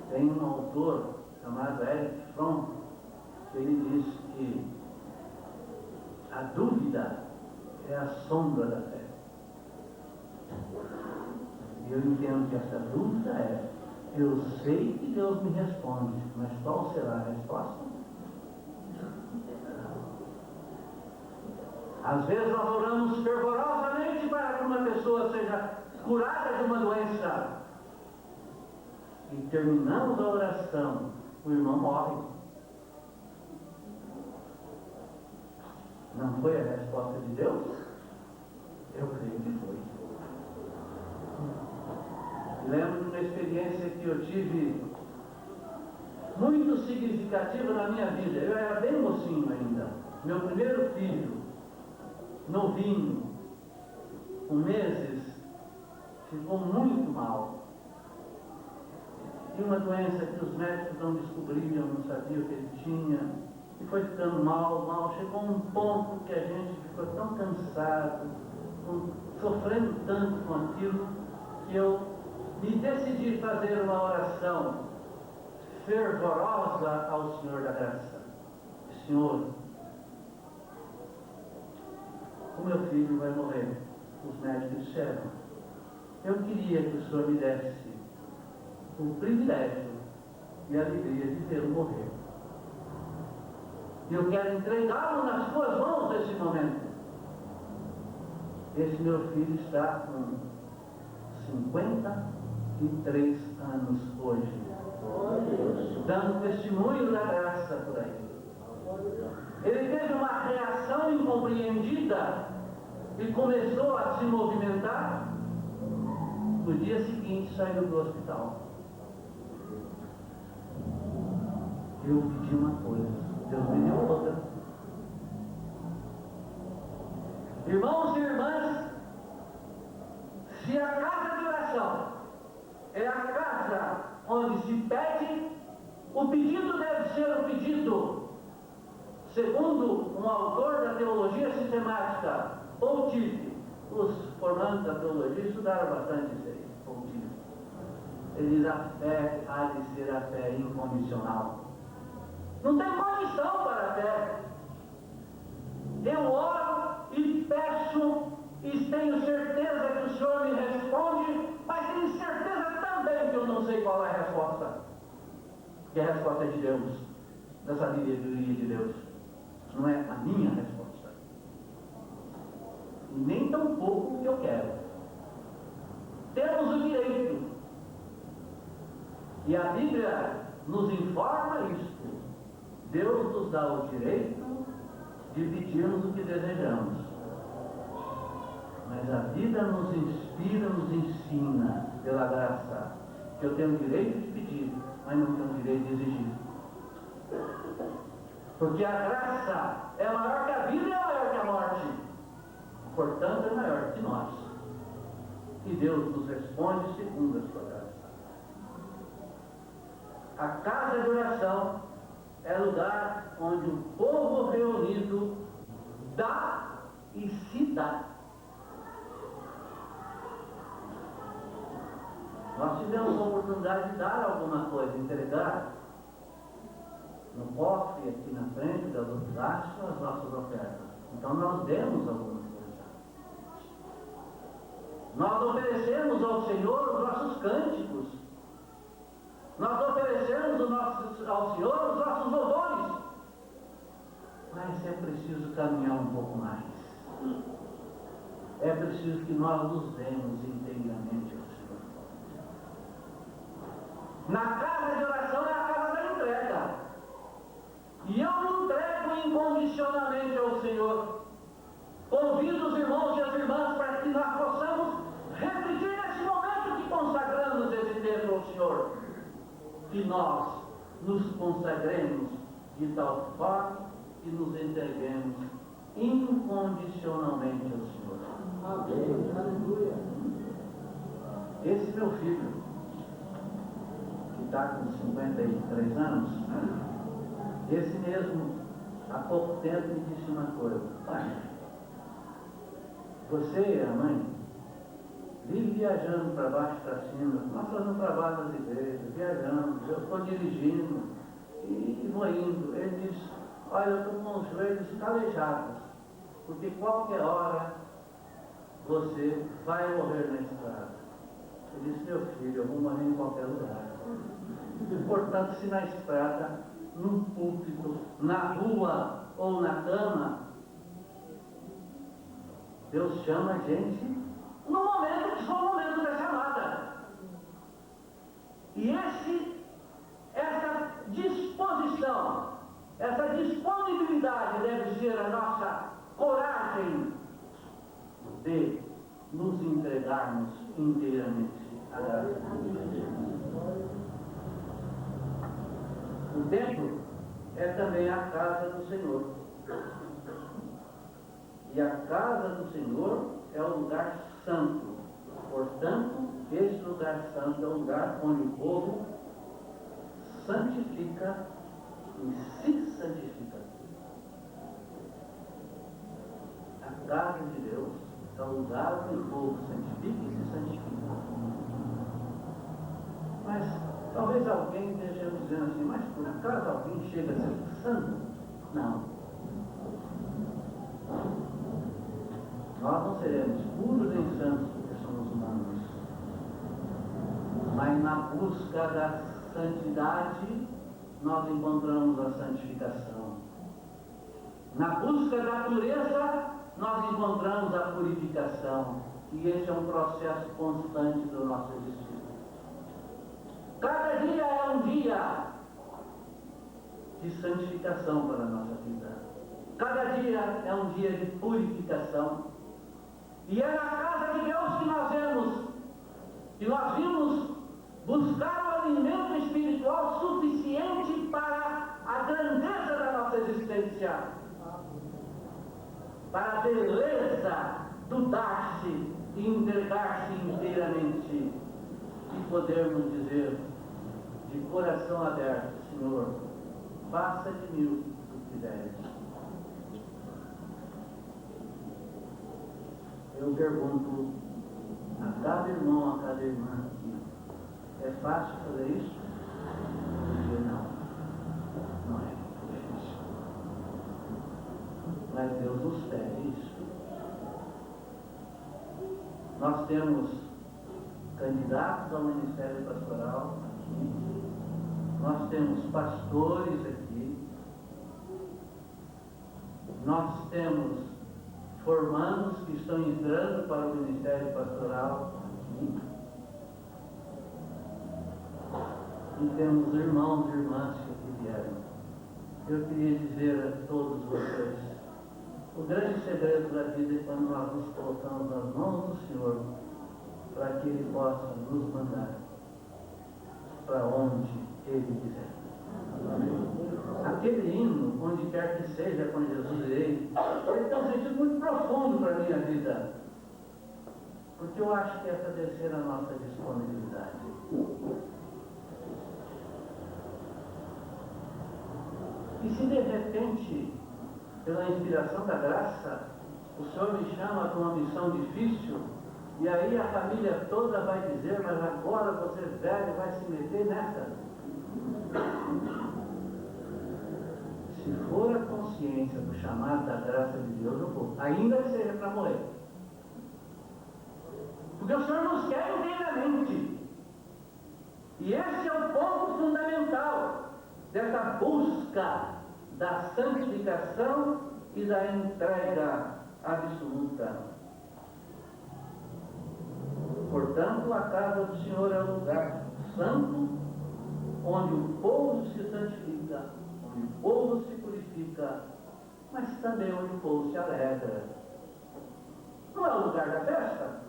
Tem um autor chamado Erich Fromm, que ele diz que a dúvida é a sombra da fé. E eu entendo que essa dúvida é: eu sei que Deus me responde, mas qual será a resposta? Às vezes nós oramos fervorosamente pessoa seja curada de uma doença. E terminamos a oração, o irmão morre. Não foi a resposta de Deus? Eu creio que foi. Lembro de uma experiência que eu tive muito significativa na minha vida. Eu era bem mocinho ainda. Meu primeiro filho, novinho, com meses, ficou muito mal. Tinha uma doença que os médicos não descobriam, não sabiam o que ele tinha. E foi ficando mal. Chegou um ponto que a gente ficou tão cansado, sofrendo tanto com aquilo, que eu me decidi fazer uma oração fervorosa ao Senhor da Graça. Senhor, o meu filho vai morrer. Os médicos disseram. Eu queria que o Senhor me desse o privilégio e a alegria de vê-lo morrer. E eu quero entregá-lo nas suas mãos nesse momento. Esse meu filho está com 53 anos hoje, dando testemunho da graça por aí. Ele teve uma reação incompreendida e começou a se movimentar. No dia seguinte saiu do hospital. Eu pedi uma coisa, Deus me deu outra. Irmãos e irmãs, se a casa de oração é a casa onde se pede, o pedido deve ser o pedido, segundo um autor da teologia sistemática, Poutilho. Os formandos da teologia estudaram bastante isso aí, Poutilho. Ele diz: a fé há de ser a fé incondicional. Não tem condição para a fé. Eu oro e peço e tenho certeza que o Senhor me responde, mas tenho certeza também que eu não sei qual é a resposta. Porque a resposta é de Deus, da sabedoria de Deus. Não é a minha resposta. E nem tão pouco o que eu quero. Temos o direito. E a Bíblia nos informa isto. Deus nos dá o direito de pedirmos o que desejamos. Mas a vida nos inspira, nos ensina, pela graça, que eu tenho o direito de pedir, mas não tenho o direito de exigir. Porque a graça é maior que a vida e é maior que a morte. Portanto, é maior que nós. E Deus nos responde segundo a sua graça. A casa de oração é lugar onde o povo reunido dá e se dá. Nós tivemos a oportunidade de dar alguma coisa, entregar no cofre aqui na frente das unidades as nossas ofertas. Então nós demos alguma coisa. Nós oferecemos ao Senhor os nossos cânticos. Nós oferecemos ao Senhor os nossos louvores. Mas é preciso caminhar um pouco mais. É preciso que nós nos demos inteiramente ao Senhor. Na casa de oração é a casa da entrega. E eu me entrego incondicionalmente ao Senhor. Convido os irmãos e as irmãs para que nós possamos refletir nesse momento que consagramos esse tempo ao Senhor. Que nós nos consagremos de tal forma que nos entreguemos incondicionalmente ao Senhor. Amém. Aleluia. Esse meu filho, que está com 53 anos, esse mesmo, há pouco tempo, me disse uma coisa: pai, você e a mãe vive viajando para baixo e para cima, nós fazemos trabalho nas igrejas, viajamos, eu estou dirigindo e vou indo. Ele diz: olha, eu estou com os joelhos calejados, porque qualquer hora você vai morrer na estrada. Ele disse: meu filho, eu vou morrer em qualquer lugar. Portanto, se na estrada, no púlpito, na rua ou na cama, Deus chama a gente no momento que for o momento da chamada. E essa disposição, essa disponibilidade deve ser a nossa coragem de nos entregarmos inteiramente à graça de Deus. O templo é também a casa do Senhor. E a casa do Senhor é o lugar santo. Portanto, esse lugar santo é o lugar onde o povo santifica e se santifica. A casa de Deus é o lugar onde o povo santifica e se santifica. Mas talvez alguém esteja dizendo assim, mas por acaso alguém chega a ser santo? Não. Nós não seremos puros e santos porque somos humanos. Mas na busca da santidade, nós encontramos a santificação. Na busca da pureza, nós encontramos a purificação. E esse é um processo constante do nosso existir. Cada dia é um dia de santificação para a nossa vida. Cada dia é um dia de purificação. E é na casa de Deus que nós vimos buscar o alimento espiritual suficiente para a grandeza da nossa existência, para a beleza do dar-se e entregar-se inteiramente, e podermos dizer de coração aberto, Senhor, faça de mim o que tu quiseres. Eu pergunto a cada irmão, a cada irmã aqui, é fácil fazer isso? Eu não. Não é difícil. Mas Deus nos pede isso. Nós temos candidatos ao ministério pastoral aqui. Nós temos pastores aqui. Nós temos formandos que estão entrando para o ministério pastoral aqui. E temos irmãos e irmãs que aqui vieram. Eu queria dizer a todos vocês, o grande segredo da vida é quando nós nos colocamos nas mãos do Senhor, para que Ele possa nos mandar para onde Ele quiser. Aquele hino, onde quer que seja, com Jesus irei, ele tem um sentido muito profundo para a minha vida, porque eu acho que essa deve ser a nossa disponibilidade. E se de repente, pela inspiração da graça, o Senhor me chama para uma missão difícil, e aí a família toda vai dizer, mas agora você velho vai se meter nessa. Se for a consciência do chamado da graça de Deus, eu vou, ainda que seja para morrer. Porque o Senhor nos quer inteiramente. E esse é o ponto fundamental dessa busca da santificação e da entrega absoluta. Portanto, a casa do Senhor é um lugar santo, onde o povo se santifica, onde o povo se purifica, mas também onde o povo se alegra. Não é o lugar da festa?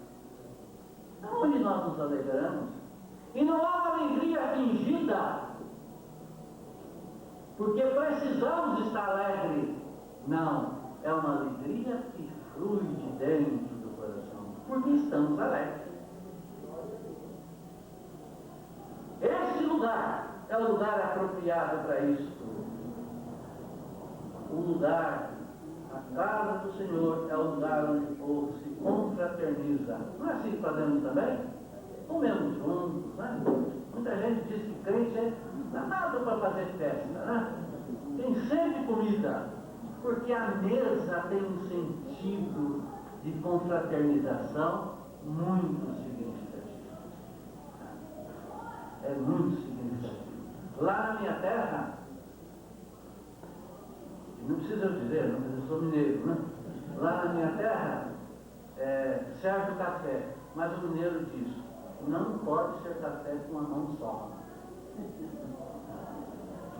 É onde nós nos alegramos. E não há uma alegria fingida, porque precisamos estar alegres. Não, é uma alegria que flui de dentro do coração, porque estamos alegres. Esse lugar é o lugar apropriado para isto. O lugar, a casa do Senhor, é o lugar onde o povo se confraterniza. Não é assim que fazemos também? Comemos juntos, né? Muita gente diz que crente não é nada para fazer festa, né? Tem sempre comida, porque a mesa tem um sentido de confraternização muito significativo. É muito significativo. Lá na minha terra, não precisa eu dizer, não, eu sou mineiro, né? Lá na minha terra, serve o café, mas o mineiro diz, não pode ser café com uma mão só.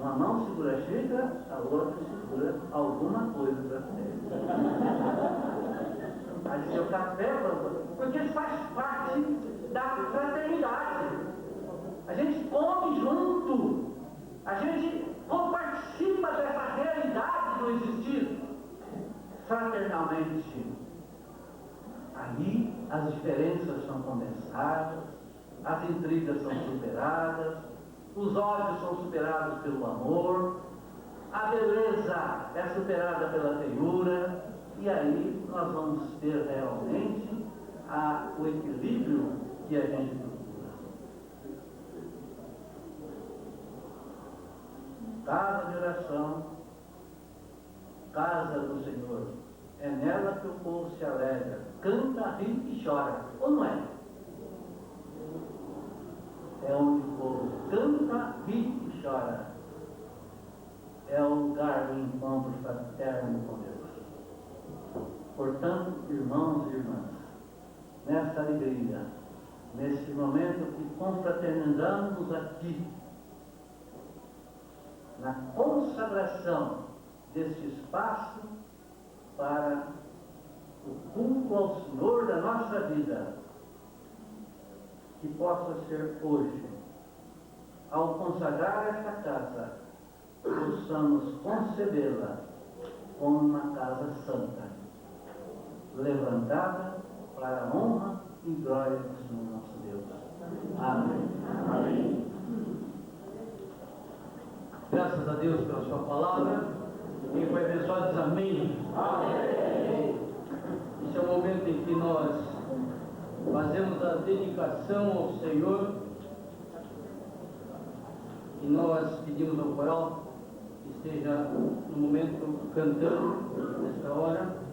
Uma mão segura a xícara, a outra segura alguma coisa para frente. Vai ser o café, porque isso faz parte da fraternidade. A gente come junto, a gente participa dessa realidade do existir fraternalmente. Ali as diferenças são condensadas, as intrigas são superadas, os ódios são superados pelo amor, a beleza é superada pela feiura, e aí nós vamos ter realmente o equilíbrio que a gente procura. Casa de oração, casa do Senhor, é nela que o povo se alegra, canta, ri e chora, ou não é? É onde o povo canta, ri e chora. É o lugar do encontro fraterno com Deus. Portanto, irmãos e irmãs, nesta alegria, neste momento que confraternizamos aqui, na consagração deste espaço para o culto ao Senhor da nossa vida, que possa ser hoje, ao consagrar esta casa, possamos concebê-la como uma casa santa, levantada para a honra e glória do Senhor nosso Deus. Amém. Amém. Graças a Deus pela sua palavra. Quem foi abençoado diz amém. Amém. Esse é o momento em que nós fazemos a dedicação ao Senhor e nós pedimos ao coral que esteja no momento cantando nesta hora.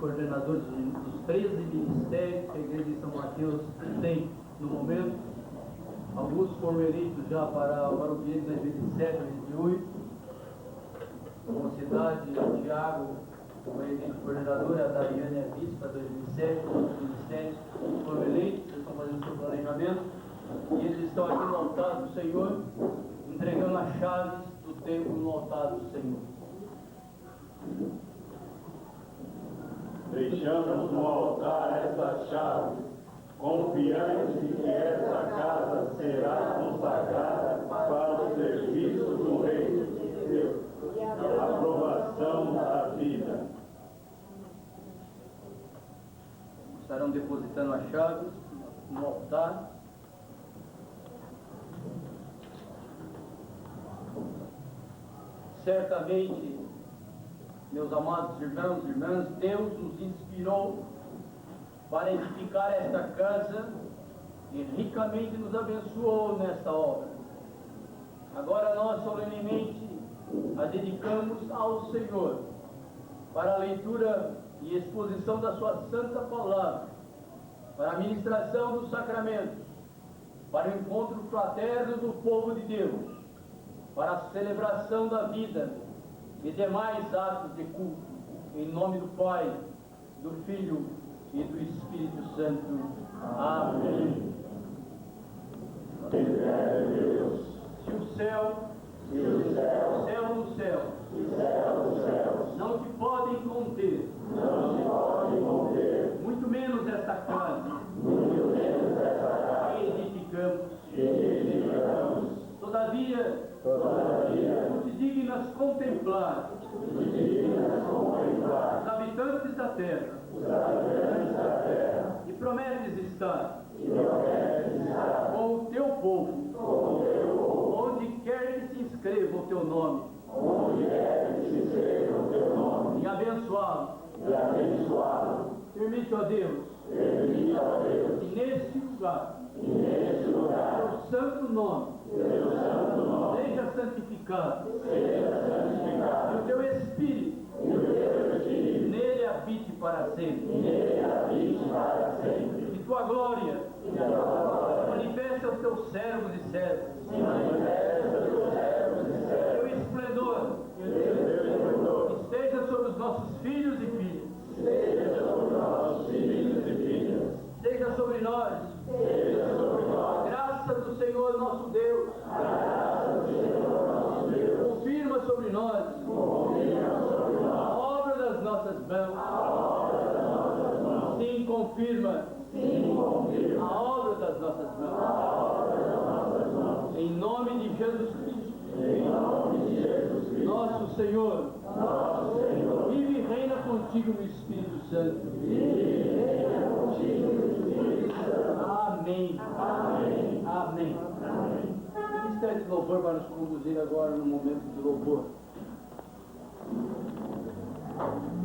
Coordenadores dos 13 ministérios que a Igreja de São Mateus tem no momento. Alguns foram eleitos já para o biênio 2007 a 2008. Como cidade, Tiago foi eleito coordenador, a Dariane é vice para 2007, os ministérios foram eleitos, eles estão fazendo o seu planejamento e eles estão aqui no altar do Senhor, entregando as chaves do templo no altar do Senhor. Deixamos no altar essas chaves, confiantes de que essa casa será consagrada para o serviço do Reino de Deus, a aprovação da vida. estarão depositando as chaves no altar. Certamente, meus amados irmãos e irmãs, Deus nos inspirou para edificar esta casa e ricamente nos abençoou nesta obra. Agora nós solenemente a dedicamos ao Senhor para a leitura e exposição da sua santa palavra, para a ministração dos sacramentos, para o encontro fraterno do povo de Deus, para a celebração da vida e demais atos de culto, em nome do Pai, do Filho e do Espírito Santo. Amém. Se o céu no céu, não te podem conter, muito menos esta casa, que edificamos. Todavia, tu te dignas contemplar os habitantes da terra, e prometes estar com o teu povo, onde quer que se inscreva o teu nome, e abençoá-lo. Permite, ó Deus, que neste lugar, teu santo nome seja santificado, e o teu Espírito nele habite para sempre. E tua glória manifeste aos teus servos e servas, teu esplendor esteja sobre os nossos filhos e filhas, seja sobre nós a graça do Senhor nosso Deus, confirma sobre nós a obra das nossas mãos. Sim, confirma a obra das nossas mãos. Em nome de Jesus Cristo, nosso Senhor, vive e reina contigo no Espírito Santo. Amém. Amém. O Ministério de Louvor vai nos conduzir agora no momento de louvor. Amém.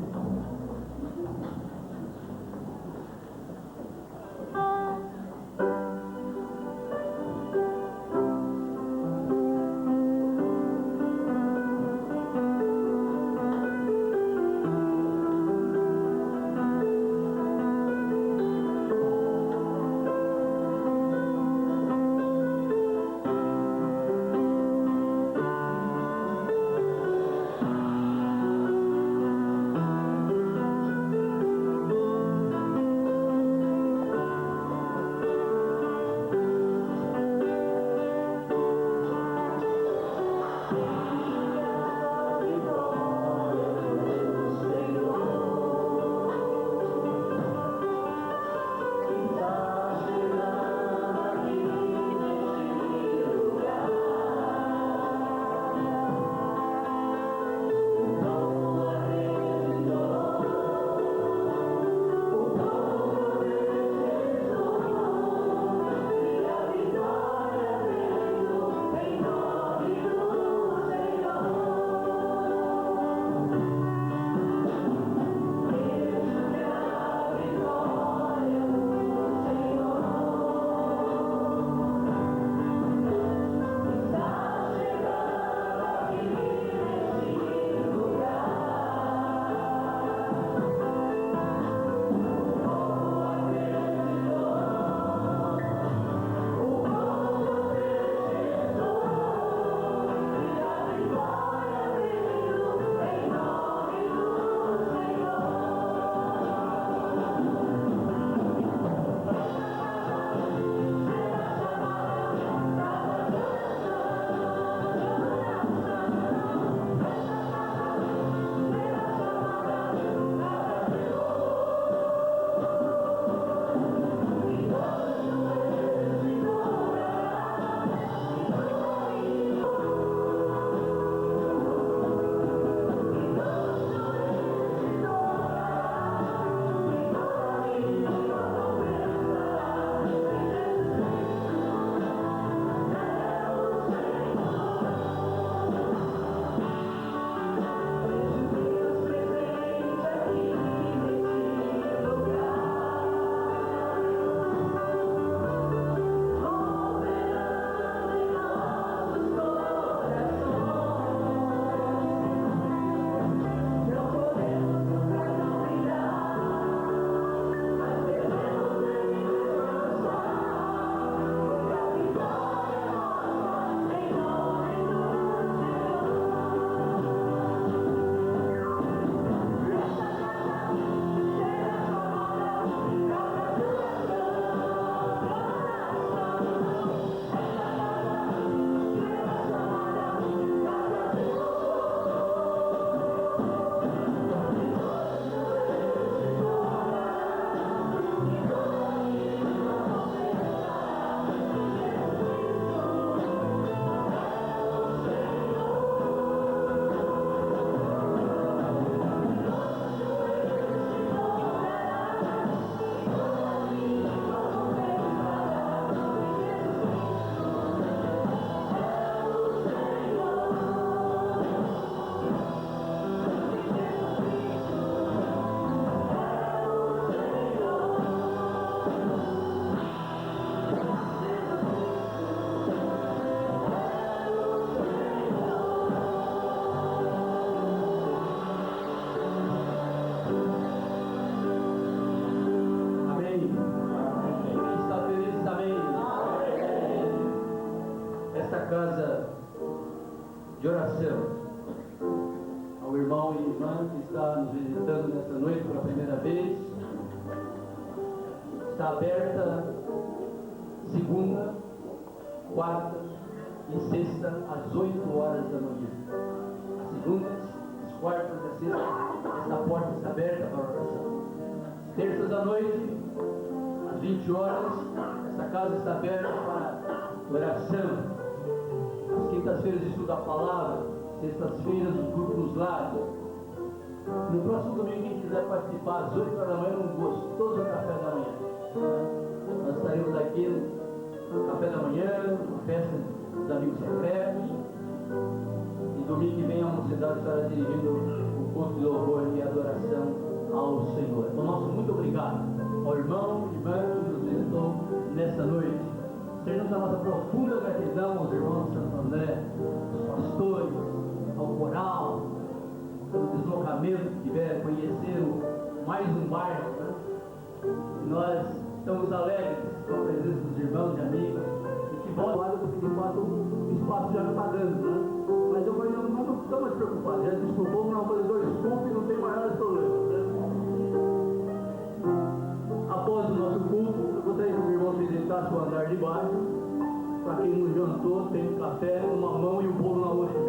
adoração. Ao irmão e irmã que está nos visitando nesta noite pela primeira vez, está aberta segunda, quarta e sexta às 8 horas da manhã. As segundas, as quartas e as sextas, esta porta está aberta para oração. Terças à noite, às 20 horas, esta casa está aberta para oração. Às quintas-feiras, estudo a palavra. Sextas-feiras, os grupos lares. No próximo domingo, quem quiser participar, às 8 horas da manhã, um gostoso café da manhã. Nós estaremos aqui no café da manhã, na festa dos amigos secretos. E domingo que vem a mocidade estará dirigindo o culto de louvor e adoração ao Senhor. Então, nosso muito obrigado ao irmão e irmã que nos visitou nesta noite. Estendemos a nossa profunda gratidão aos irmãos de Santo André, aos pastores, ao coral, pelo deslocamento que tiveram, conheceram mais um bairro. Né? E nós estamos alegres com a presença dos irmãos e amigos. E que volta, porque de fato o espaço já não está dando, né? Mas eu falei, não estamos preocupados. Já disse para o povo, não fazer 2 cultos e não tem maiores problemas. Né? Após o nosso culto, eu gostaria que os irmãos visitassem o andar de baixo. Para quem não jantou, tem um café, uma mão e um bolo na outra.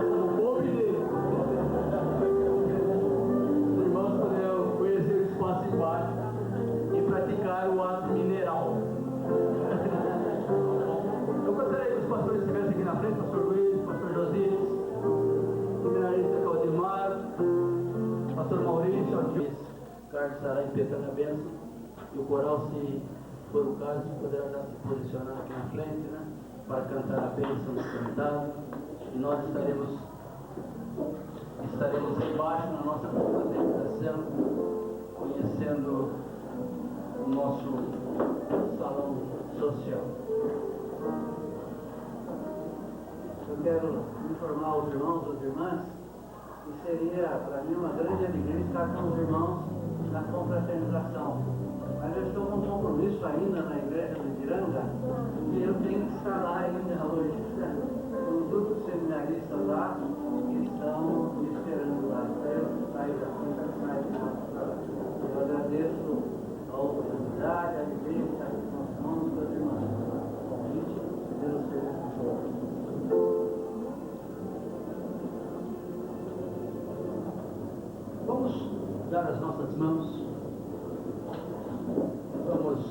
O povo dele. Os irmãos poderão conhecer o espaço embaixo e praticar o ato mineral. Eu gostaria que os pastores estivessem aqui na frente, pastor Luiz, pastor Josias, seminarista Claudimar, pastor Maurício, Carlos Sarai Petra na bênção, e o coral, se for o caso, poderá já se posicionar aqui na frente, né, para cantar a bênção cantada, e nós estaremos embaixo na nossa confraternização, conhecendo o nosso salão social. Eu quero informar os irmãos e as irmãs que seria para mim uma grande alegria estar com os irmãos na confraternização. Mas eu estou com um compromisso ainda na igreja do Ipiranga e eu tenho que estar lá ainda hoje. Tem um grupo de seminaristas lá que estão me esperando lá. Eu saio daqui para sair de lá. Eu agradeço a oportunidade, a alegria de estar aqui com os irmãos e com as irmãs. Convite, Deus seja com todos. Vamos dar as nossas mãos. Vamos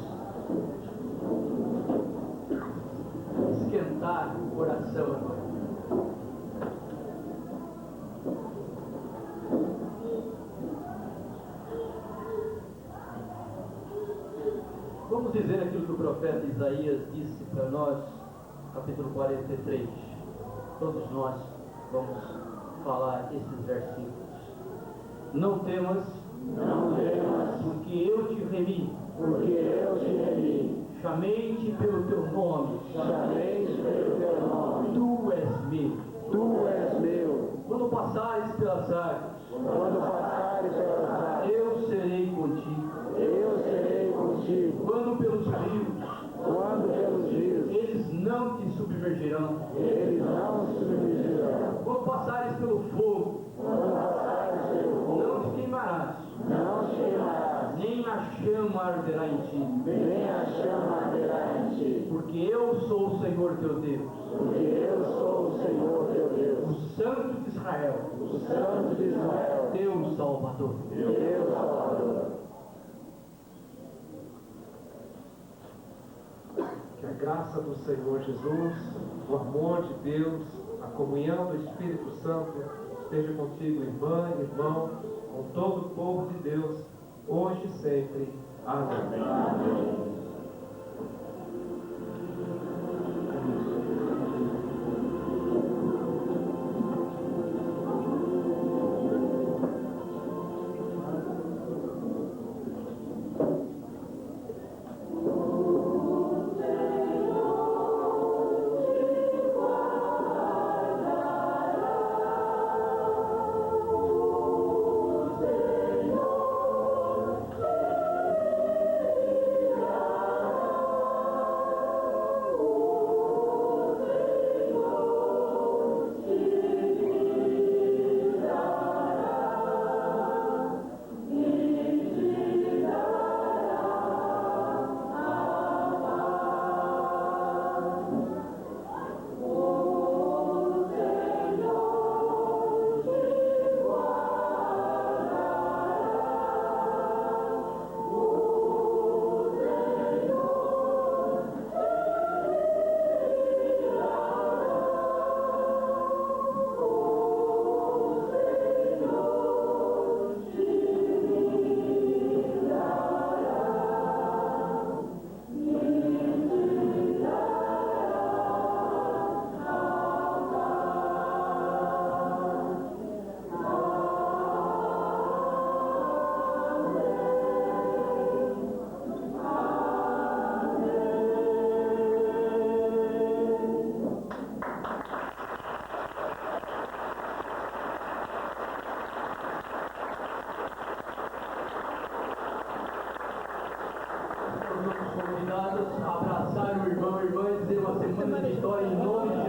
esquentar o coração agora. Vamos dizer aquilo que o profeta Isaías disse para nós, capítulo 43. Todos nós vamos falar esses versículos. Não temas, porque eu te remi. Chamei-te pelo teu nome. Tu és meu. Quando passares pelas águas, eu serei contigo. Quando pelos rios, eles não te submergirão. Quando passares pelo fogo, não te queimarás. Nem a chama arderá em ti. Porque eu sou o Senhor teu Deus. O Santo de Israel. Teu Salvador. Que a graça do Senhor Jesus, o amor de Deus, a comunhão do Espírito Santo esteja contigo, irmã, irmão, com todo o povo de Deus, hoje e sempre. Amém. Senhor, abraçar o irmão e dizer uma semana de vitória em nome de